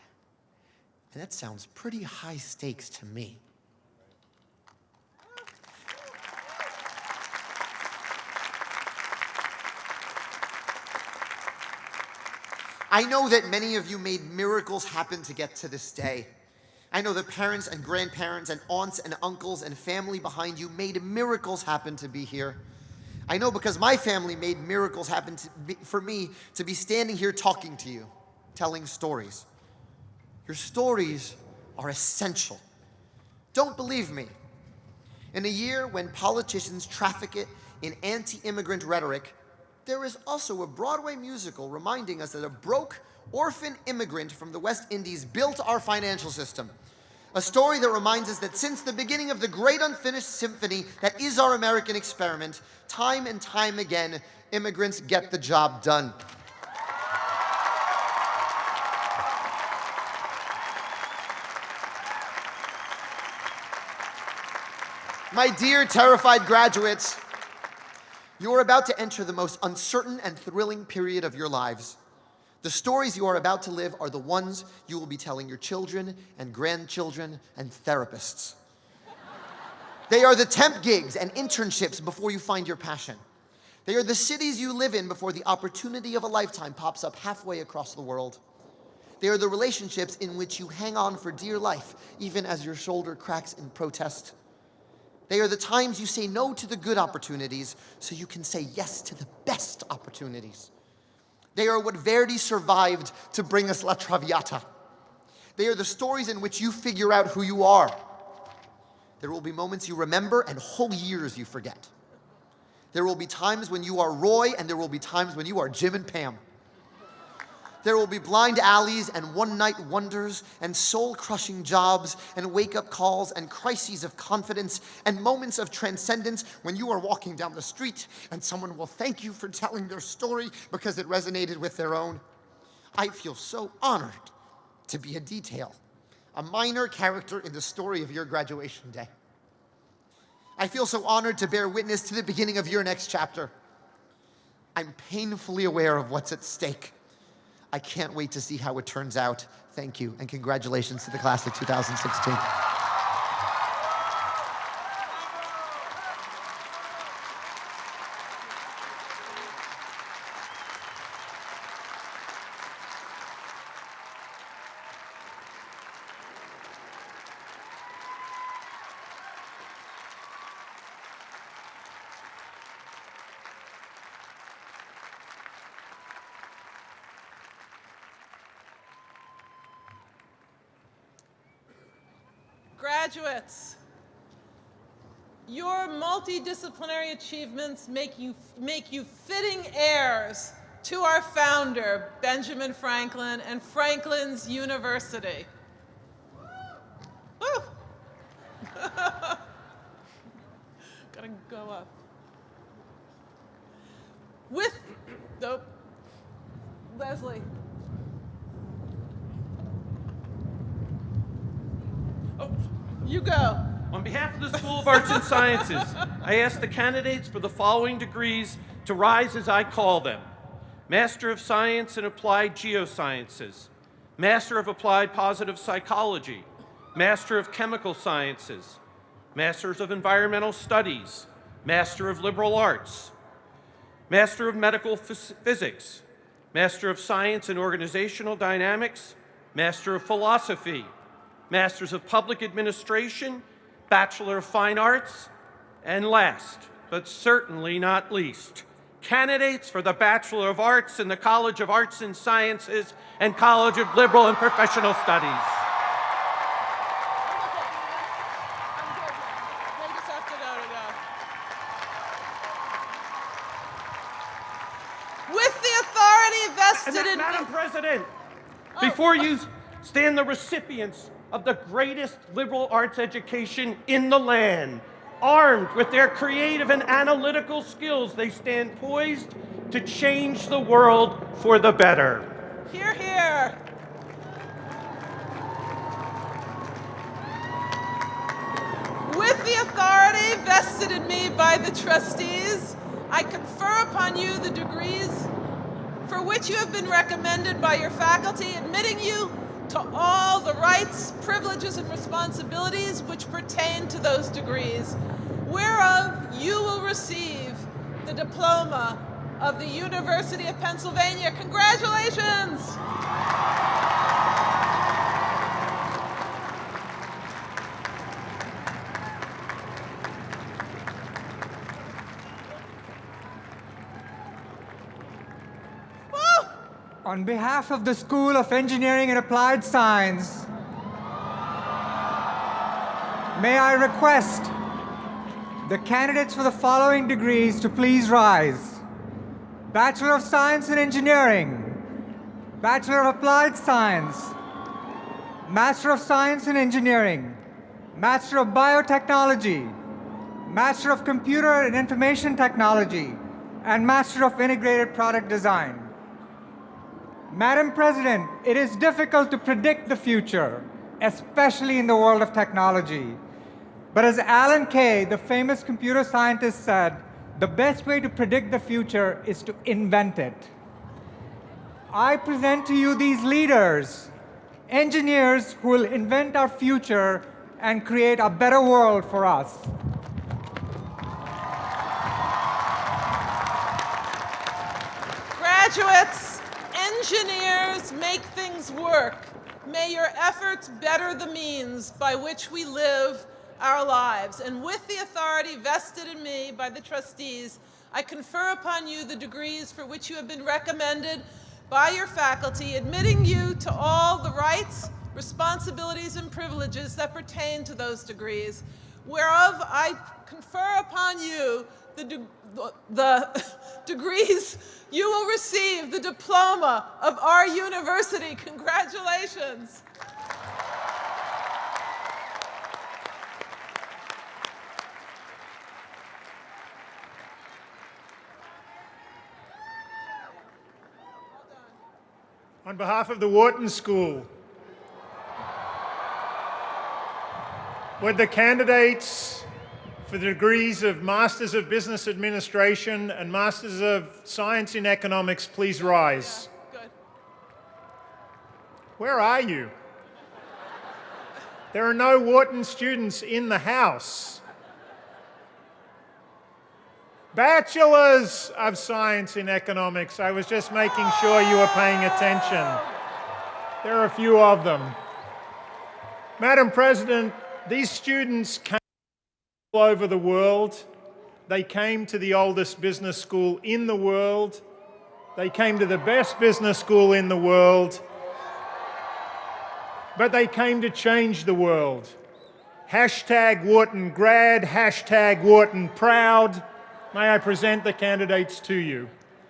And that sounds pretty high stakes to me. I know that many of you made miracles happen to get to this day. I know that parents and grandparents and aunts and uncles and family behind you made miracles happen to be here. I know because my family made miracles happen for me to be standing here talking to you, telling stories. Your stories are essential. Don't believe me. In a year when politicians traffic it in anti-immigrant rhetoric, there is also a Broadway musical reminding us that a broke, orphan immigrant from the West Indies built our financial system. A story that reminds us that since the beginning of the great unfinished symphony that is our American experiment, time and time again, immigrants get the job done. My dear terrified graduates, you are about to enter the most uncertain and thrilling period of your lives. The stories you are about to live are the ones you will be telling your children and grandchildren and therapists. They are the temp gigs and internships before you find your passion. They are the cities you live in before the opportunity of a lifetime pops up halfway across the world. They are the relationships in which you hang on for dear life, even as your shoulder cracks in protest. They are the times you say no to the good opportunities so you can say yes to the best opportunities. They are what Verdi survived to bring us La Traviata. They are the stories in which you figure out who you are. There will be moments you remember and whole years you forget. There will be times when you are Roy and there will be times when you are Jim and Pam. There will be blind alleys and one-night wonders and soul-crushing jobs and wake-up calls and crises of confidence and moments of transcendence when you are walking down the street and someone will thank you for telling their story because it resonated with their own. I feel so honored to be a detail, a minor character in the story of your graduation day. I feel so honored to bear witness to the beginning of your next chapter. I'm painfully aware of what's at stake. I can't wait to see how it turns out. Thank you, and congratulations to the class of 2016. Graduates, your multidisciplinary achievements make you fitting heirs to our founder, Benjamin Franklin, and Franklin's University. Woo! Gotta go up. Nope. Leslie. Oh, You go. on behalf of the School of Arts and Sciences, I ask the candidates for the following degrees to rise as I call them. Master of Science in Applied Geosciences, Master of Applied Positive Psychology, Master of Chemical Sciences, Masters of Environmental Studies, Master of Liberal Arts, Master of Medical Physics, Master of Science in Organizational Dynamics, Master of Philosophy, Masters of Public Administration, Bachelor of Fine Arts, and last, but certainly not least, candidates for the Bachelor of Arts in the College of Arts and Sciences and College of Liberal and Professional Studies. They just have to go. With the authority vested in Madam President, before you stand the recipients of the greatest liberal arts education in the land. Armed with their creative and analytical skills, they stand poised to change the world for the better. Hear, hear. With the authority vested in me by the trustees, I confer upon you the degrees for which you have been recommended by your faculty, admitting you to all the rights, privileges, and responsibilities which pertain to those degrees, whereof you will receive the diploma of the University of Pennsylvania. Congratulations! On behalf of the School of Engineering and Applied Science, may I request the candidates for the following degrees to please rise. Bachelor of Science in Engineering, Bachelor of Applied Science, Master of Science in Engineering, Master of Biotechnology, Master of Computer and Information Technology, and Master of Integrated Product Design. Madam President, it is difficult to predict the future, especially in the world of technology. But as Alan Kay, the famous computer scientist, said, the best way to predict the future is to invent it. I present to you these leaders, engineers who will invent our future and create a better world for us. Graduates, engineers make things work. May your efforts better the means by which we live our lives. And with the authority vested in me by the trustees, I confer upon you the degrees for which you have been recommended by your faculty, admitting you to all the rights, responsibilities, and privileges that pertain to those degrees, whereof I confer upon you the degrees you will receive, the diploma of our university. Congratulations. On behalf of the Wharton School, would the candidates for the degrees of Masters of Business Administration and Masters of Science in Economics please rise? Yeah, good. Where are you? There are no Wharton students in the house. Bachelors of Science in Economics. I was just making sure you were paying attention. There are a few of them. Madam President, these students came all over the world. They came to the oldest business school in the world. They came to the best business school in the world. But they came to change the world. Hashtag Wharton grad, hashtag Wharton proud. May I present the candidates to you?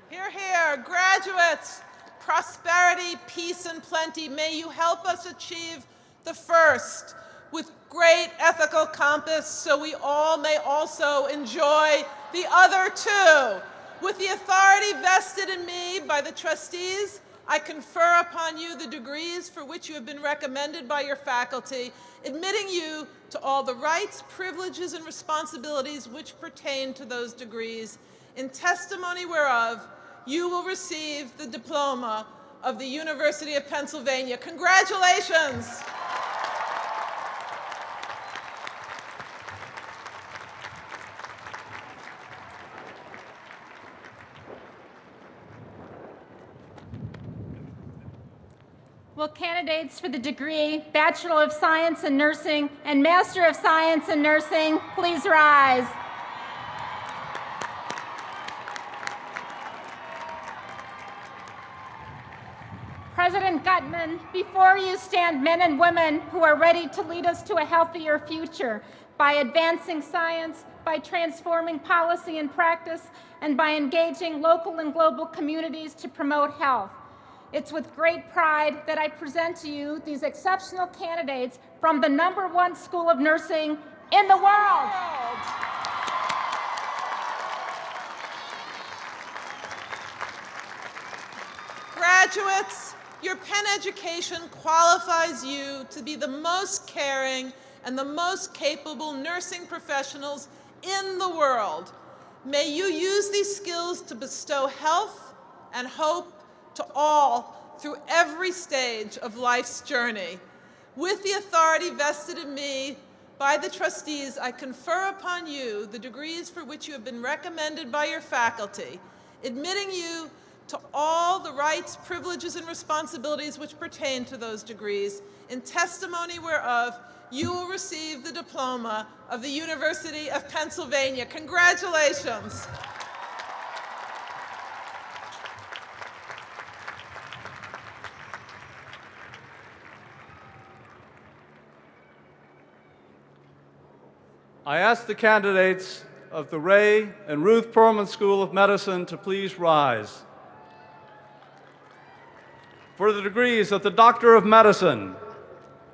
Hear, hear. Graduates, prosperity, peace, and plenty. May you help us achieve the first with great ethical compass so we all may also enjoy the other two. With the authority vested in me by the trustees, I confer upon you the degrees for which you have been recommended by your faculty, admitting you to all the rights, privileges, and responsibilities which pertain to those degrees, in testimony whereof you will receive the diploma of the University of Pennsylvania. Congratulations! Will candidates for the degree Bachelor of Science in Nursing and Master of Science in Nursing please rise? President Gutmann, before you stand men and women who are ready to lead us to a healthier future by advancing science, by transforming policy and practice, and by engaging local and global communities to promote health. It's with great pride that I present to you these exceptional candidates from the #1 school of nursing in the world. Graduates, your Penn education qualifies you to be the most caring and the most capable nursing professionals in the world. May you use these skills to bestow health and hope to all through every stage of life's journey. With the authority vested in me by the trustees, I confer upon you the degrees for which you have been recommended by your faculty, admitting you to all the rights, privileges, and responsibilities which pertain to those degrees, in testimony whereof you will receive the diploma of the University of Pennsylvania. Congratulations. I ask the candidates of the Ray and Ruth Perlman School of Medicine to please rise. for the degrees of the Doctor of Medicine,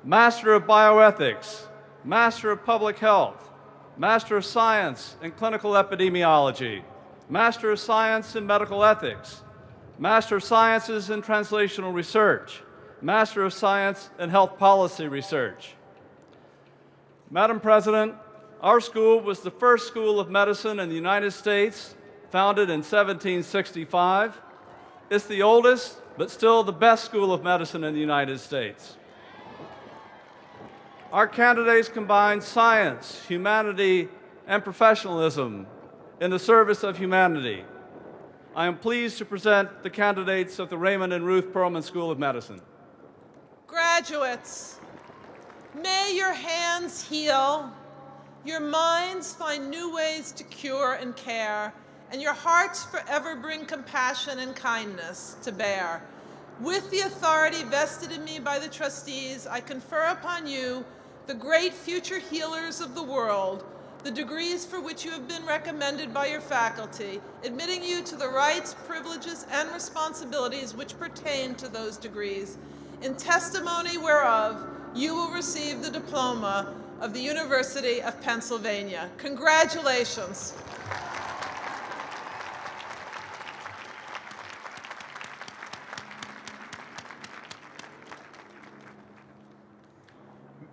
Master of Bioethics, Master of Public Health, Master of Science in Clinical Epidemiology, Master of Science in Medical Ethics, Master of Sciences in Translational Research, Master of Science in Health Policy Research. Madam President, our school was the first school of medicine in the United States, founded in 1765. It's the oldest, but still the best school of medicine in the United States. Our candidates combine science, humanity, and professionalism in the service of humanity. I am pleased to present the candidates of the Raymond and Ruth Perlman School of Medicine. Graduates, may your hands heal, your minds find new ways to cure and care, and your hearts forever bring compassion and kindness to bear. With the authority vested in me by the trustees, I confer upon you, the great future healers of the world, the degrees for which you have been recommended by your faculty, admitting you to the rights, privileges, and responsibilities which pertain to those degrees, in testimony whereof you will receive the diploma of the University of Pennsylvania. Congratulations.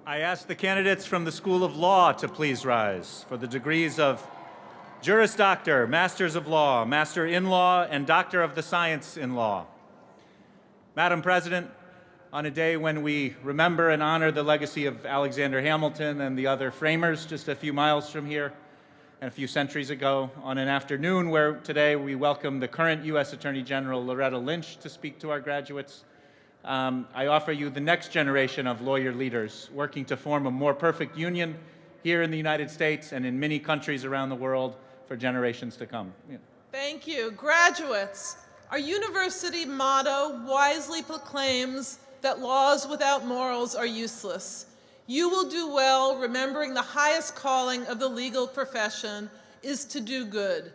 I ask the candidates from the School of Law to please rise for the degrees of Juris Doctor, Masters of Law, Master in Law, and Doctor of the Science in Law. Madam President, on a day when we remember and honor the legacy of Alexander Hamilton and the other framers just a few miles from here and a few centuries ago, on an afternoon where today we welcome the current U.S. Attorney General Loretta Lynch to speak to our graduates, I offer you the next generation of lawyer leaders working to form a more perfect union here in the United States and in many countries around the world for generations to come. Yeah. Thank you. Graduates, our university motto wisely proclaims that laws without morals are useless. You will do well remembering the highest calling of the legal profession is to do good.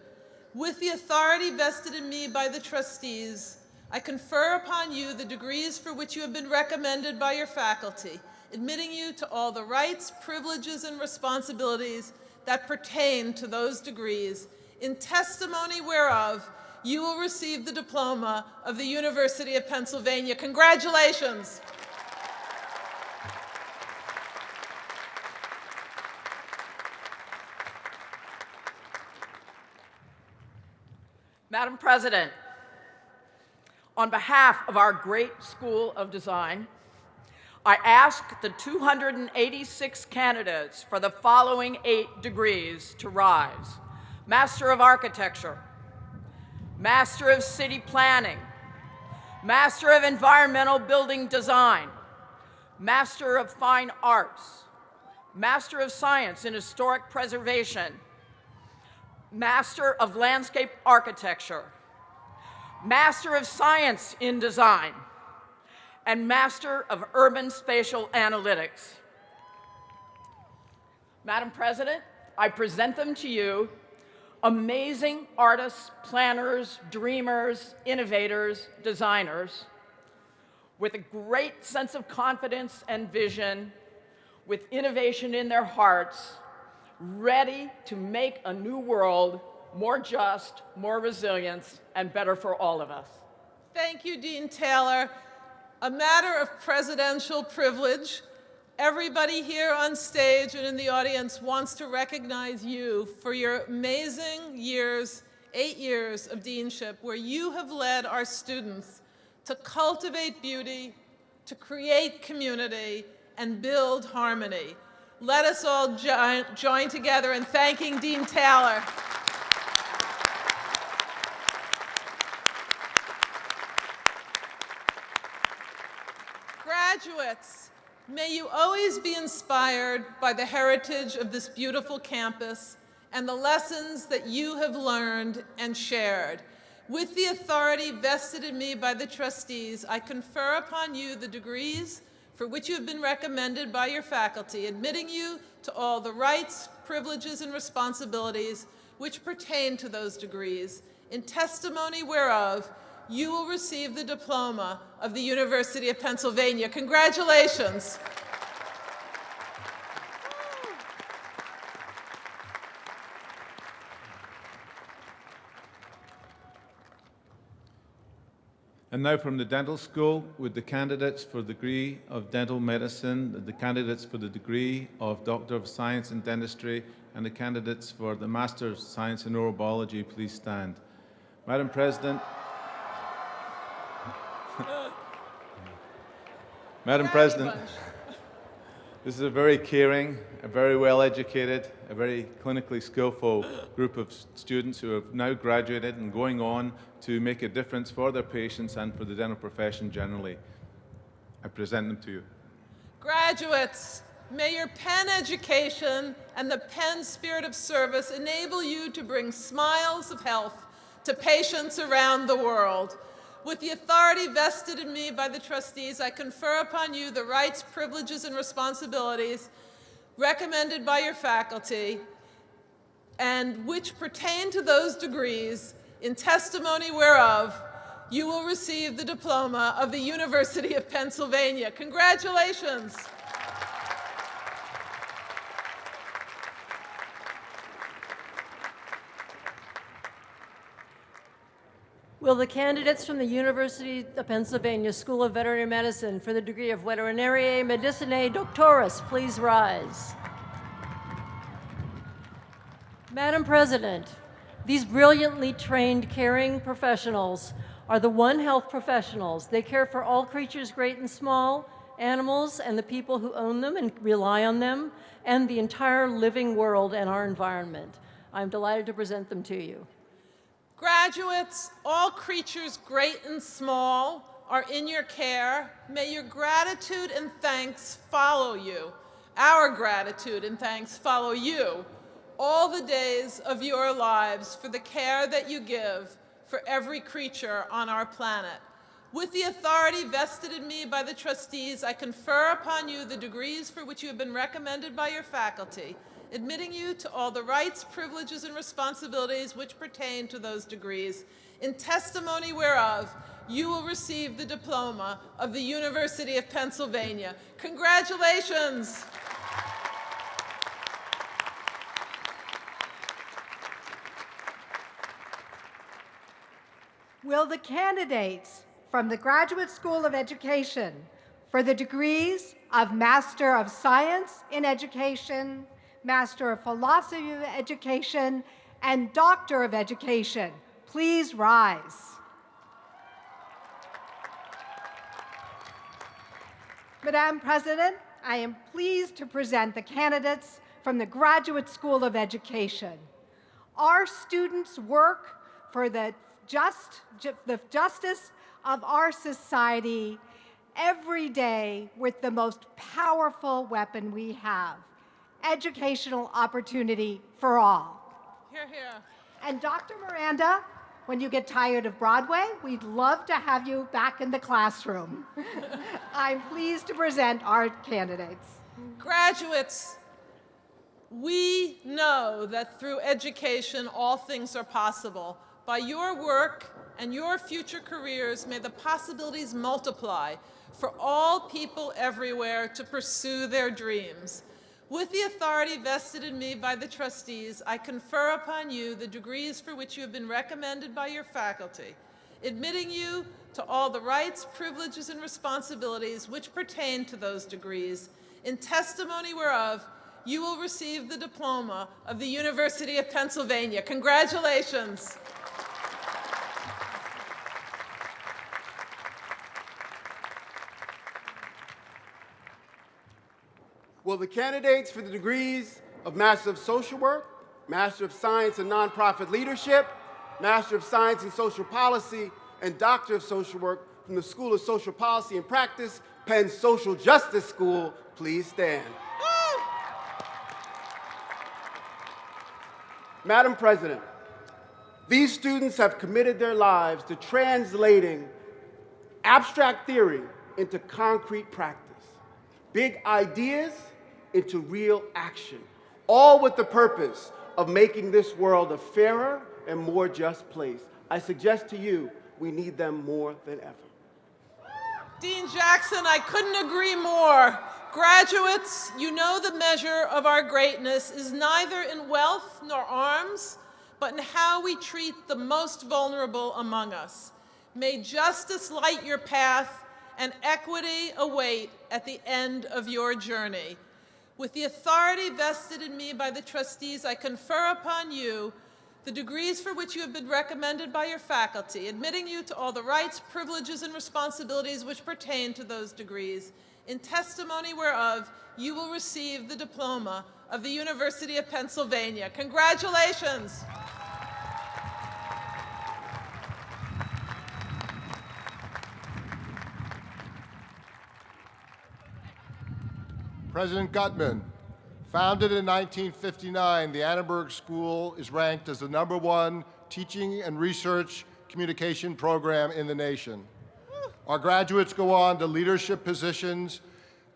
With the authority vested in me by the trustees, I confer upon you the degrees for which you have been recommended by your faculty, admitting you to all the rights, privileges, and responsibilities that pertain to those degrees, in testimony whereof you will receive the diploma of the University of Pennsylvania. Congratulations. Madam President, on behalf of our great School of Design, I ask the 286 candidates for the following 8 degrees to rise: Master of Architecture, Master of City Planning, Master of Environmental Building Design, Master of Fine Arts, Master of Science in Historic Preservation, Master of Landscape Architecture, Master of Science in Design, and Master of Urban Spatial Analytics. Madam President, I present them to you, amazing artists, planners, dreamers, innovators, designers, with a great sense of confidence and vision, with innovation in their hearts, ready to make a new world more just, more resilient, and better for all of us. Thank you, Dean Taylor. A matter of presidential privilege, everybody here on stage and in the audience wants to recognize you for your amazing years, 8 years of deanship, where you have led our students to cultivate beauty, to create community, and build harmony. Let us all join together in thanking Dean Taylor. Graduates, may you always be inspired by the heritage of this beautiful campus and the lessons that you have learned and shared. With the authority vested in me by the trustees, I confer upon you the degrees for which you have been recommended by your faculty, admitting you to all the rights, privileges, and responsibilities which pertain to those degrees, in testimony whereof you will receive the diploma of the University of Pennsylvania. Congratulations. And now from the dental school, with the candidates for the degree of dental medicine, the candidates for the degree of Doctor of Science in Dentistry, and the candidates for the Master of Science in Neurobiology, please stand. Madam President, Madam President, this is a very caring, a very well-educated, a very clinically skillful group of students who have now graduated and going on to make a difference for their patients and for the dental profession generally. I present them to you. Graduates, may your Penn education and the Penn spirit of service enable you to bring smiles of health to patients around the world. With the authority vested in me by the trustees, I confer upon you the rights, privileges, and responsibilities recommended by your faculty and which pertain to those degrees, in testimony whereof you will receive the diploma of the University of Pennsylvania. Congratulations. Will the candidates from the University of Pennsylvania School of Veterinary Medicine for the degree of Veterinariae Medicinae Doctoris please rise? Madam President, these brilliantly trained, caring professionals are the One Health professionals. They care for all creatures great and small, animals and the people who own them and rely on them, and the entire living world and our environment. I'm delighted to present them to you. Graduates, all creatures great and small are in your care. May your gratitude and thanks follow you. Our gratitude and thanks follow you all the days of your lives for the care that you give for every creature on our planet. With the authority vested in me by the trustees, I confer upon you the degrees for which you have been recommended by your faculty, admitting you to all the rights, privileges, and responsibilities which pertain to those degrees, in testimony whereof you will receive the diploma of the University of Pennsylvania. Congratulations. Will the candidates from the Graduate School of Education for the degrees of Master of Science in Education, Master of Philosophy of Education, and Doctor of Education please rise? Madam President, I am pleased to present the candidates from the Graduate School of Education. Our students work for the justice of our society every day with the most powerful weapon we have, educational opportunity for all. Hear, hear. And Dr. Miranda, when you get tired of Broadway, we'd love to have you back in the classroom. I'm pleased to present our candidates. Graduates, we know that through education all things are possible. By your work and your future careers, may the possibilities multiply for all people everywhere to pursue their dreams. With the authority vested in me by the trustees, I confer upon you the degrees for which you have been recommended by your faculty, admitting you to all the rights, privileges, and responsibilities which pertain to those degrees, in testimony whereof you will receive the diploma of the University of Pennsylvania. Congratulations. Will the candidates for the degrees of Master of Social Work, Master of Science in Nonprofit Leadership, Master of Science in Social Policy, and Doctor of Social Work from the School of Social Policy and Practice, Penn Social Justice School, please stand? Madam President, these students have committed their lives to translating abstract theory into concrete practice, big ideas into real action, all with the purpose of making this world a fairer and more just place. I suggest to you We need them more than ever. Dean Jackson, I couldn't agree more. Graduates, you know the measure of our greatness is neither in wealth nor arms, but in how we treat the most vulnerable among us. May justice light your path and equity await at the end of your journey. With the authority vested in me by the trustees, I confer upon you the degrees for which you have been recommended by your faculty, admitting you to all the rights, privileges, and responsibilities which pertain to those degrees, in testimony whereof you will receive the diploma of the University of Pennsylvania. Congratulations. President Gutman, founded in 1959, the Annenberg School is ranked as the #1 teaching and research communication program in the nation. Our graduates go on to leadership positions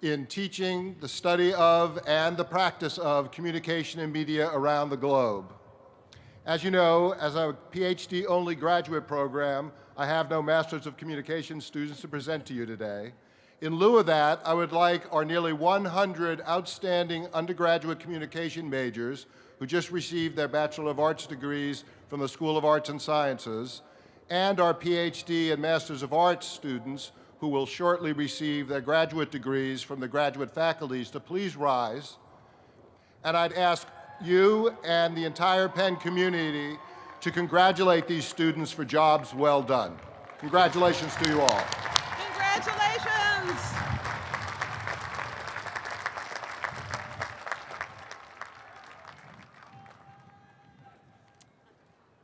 in teaching, the study of, and the practice of communication and media around the globe. As you know, as a PhD-only graduate program, I have no Masters of Communication students to present to you today. In lieu of that, I would like our nearly 100 outstanding undergraduate communication majors who just received their Bachelor of Arts degrees from the School of Arts and Sciences, and our PhD and Masters of Arts students who will shortly receive their graduate degrees from the graduate faculties to please rise. And I'd ask you and the entire Penn community to congratulate these students for jobs well done. Congratulations to you all. Congratulations.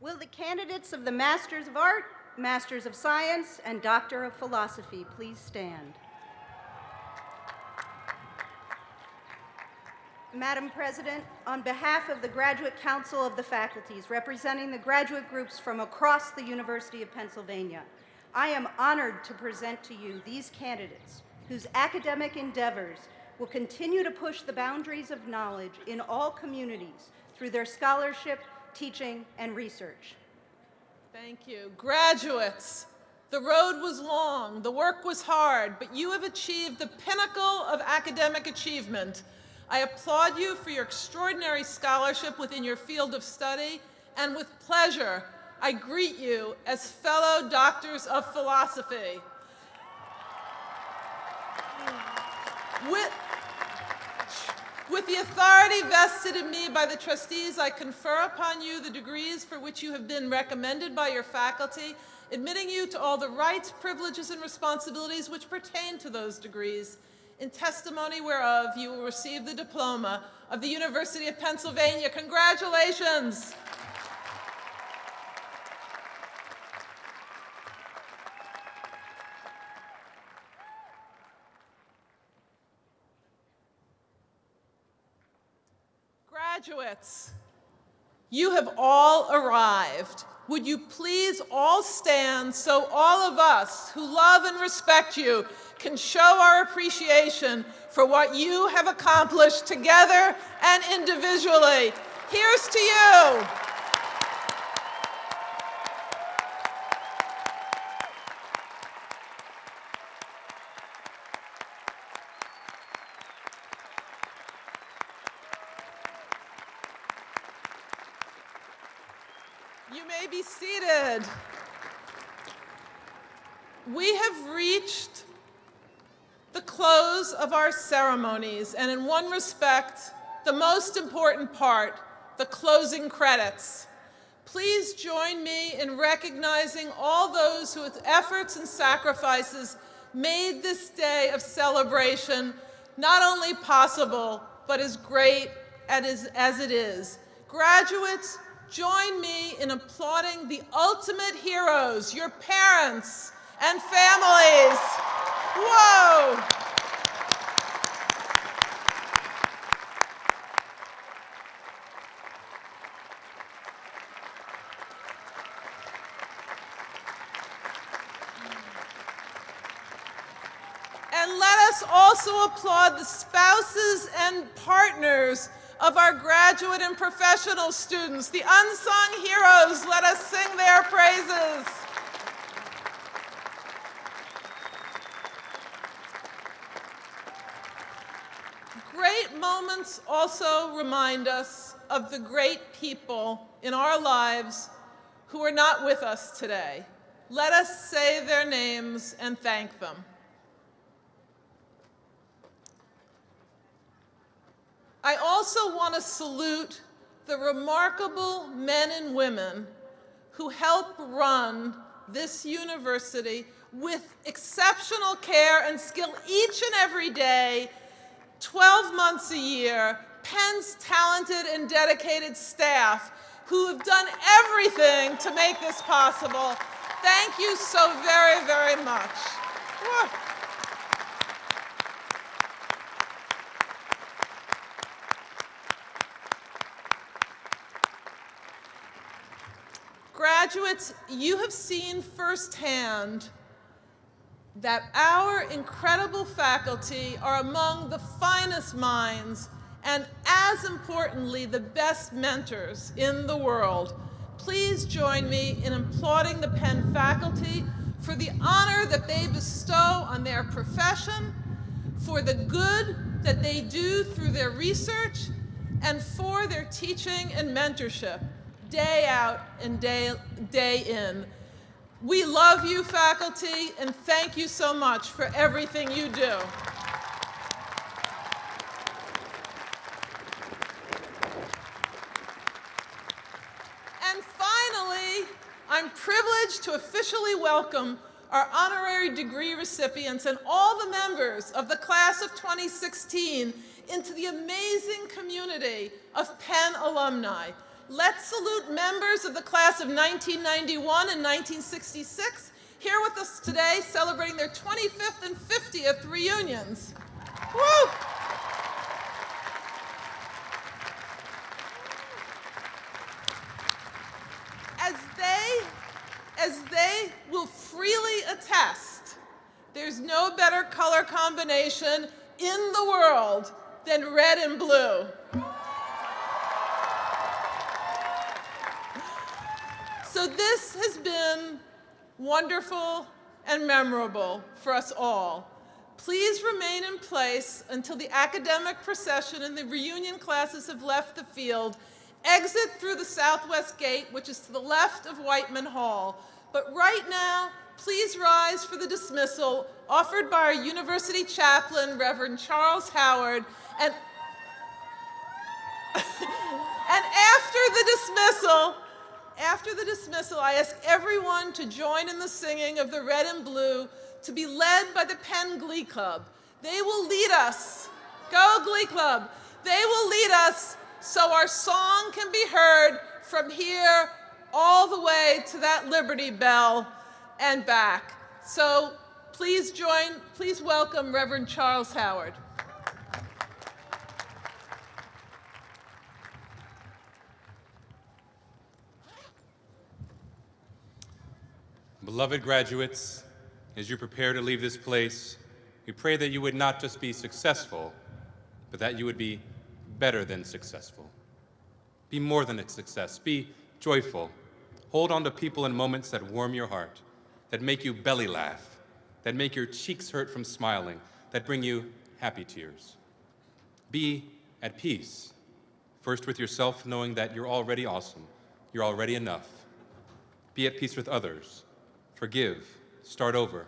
Will the candidates of the Masters of Art, Masters of Science, and Doctor of Philosophy please stand? Madam President, on behalf of the Graduate Council of the Faculties, representing the graduate groups from across the University of Pennsylvania, I am honored to present to you these candidates whose academic endeavors will continue to push the boundaries of knowledge in all communities through their scholarship, teaching, and research. Thank you. Graduates, the road was long, the work was hard, but you have achieved the pinnacle of academic achievement. I applaud you for your extraordinary scholarship within your field of study, and with pleasure, I greet you as fellow doctors of philosophy. With the authority vested in me by the trustees, I confer upon you the degrees for which you have been recommended by your faculty, admitting you to all the rights, privileges, and responsibilities which pertain to those degrees, in testimony whereof you will receive the diploma of the University of Pennsylvania. Congratulations. Graduates, you have all arrived. Would you please all stand so all of us who love and respect you can show our appreciation for what you have accomplished together and individually. Here's to you. You may be seated. We have reached the close of our ceremonies, and in one respect, the most important part, the closing credits. Please join me in recognizing all those who with efforts and sacrifices made this day of celebration not only possible, but as great as it is. Graduates, join me in applauding the ultimate heroes, your parents and families. Whoa! And let us also applaud the spouses and partners of our graduate and professional students, the unsung heroes. Let us sing their praises. moments also remind us of the great people in our lives who are not with us today. Let us say their names and thank them. I also want to salute the remarkable men and women who help run this university with exceptional care and skill each and every day, 12 months a year, Penn's talented and dedicated staff who have done everything to make this possible. Thank you so very, very much. Woo. Graduates, you have seen firsthand that our incredible faculty are among the finest minds and, as importantly, the best mentors in the world. Please join me in applauding the Penn faculty for the honor that they bestow on their profession, for the good that they do through their research, and for their teaching and mentorship, day out and day in. We love you, faculty, and thank you so much for everything you do. And finally, I'm privileged to officially welcome our honorary degree recipients and all the members of the class of 2016 into the amazing community of Penn alumni. Let's salute members of the class of 1991 and 1966 here with us today celebrating their 25th and 50th reunions. Woo! As they will freely attest, there's no better color combination in the world than red and blue. So this has been wonderful and memorable for us all. Please remain in place until the academic procession and the reunion classes have left the field. Exit through the southwest gate, which is to the left of Whiteman Hall. But right now, please rise for the dismissal offered by our university chaplain, Reverend Charles Howard. And after the dismissal, I ask everyone to join in the singing of the Red and Blue, to be led by the Penn Glee Club. They will lead us. Go Glee Club. They will lead us so our song can be heard from here all the way to that Liberty Bell and back. So please welcome Reverend Charles Howard. Beloved graduates, as you prepare to leave this place, we pray that you would not just be successful, but that you would be better than successful. Be more than a success. Be joyful. Hold on to people and moments that warm your heart, that make you belly laugh, that make your cheeks hurt from smiling, that bring you happy tears. Be at peace, first with yourself, knowing that you're already awesome, you're already enough. Be at peace with others. Forgive, start over,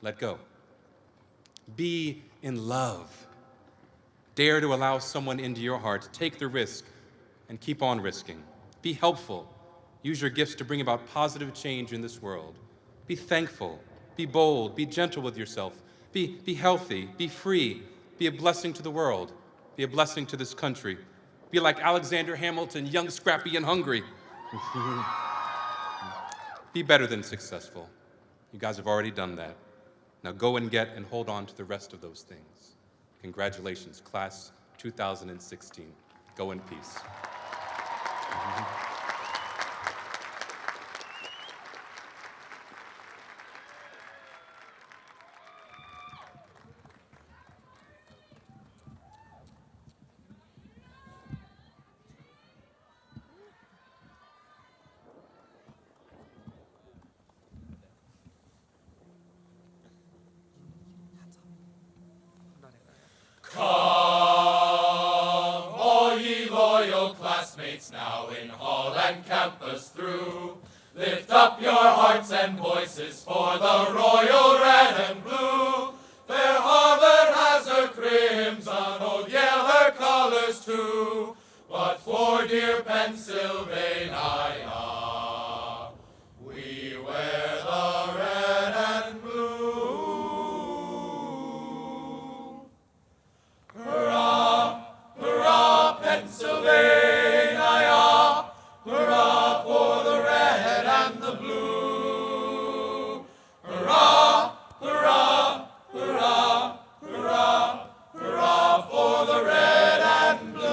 let go. Be in love. Dare to allow someone into your heart. Take the risk and keep on risking. Be helpful. Use your gifts to bring about positive change in this world. Be thankful, be bold, be gentle with yourself. Be healthy, be free, be a blessing to the world, be a blessing to this country. Be like Alexander Hamilton, young, scrappy, and hungry. Be better than successful. You guys have already done that. Now go and get and hold on to the rest of those things. Congratulations, class 2016. Go in peace. Commencement. loyal classmates now in hall and campus through. Lift up your hearts and voices for the royal red and blue. Fair Harvard has her crimson, old Yale her colors too. But for dear Pennsylvania, we wear the red and blue. Hurrah, hurrah, Pennsylvania, hurrah for the red and the blue. Hurrah, hurrah, hurrah, hurrah, hurrah for the red and blue.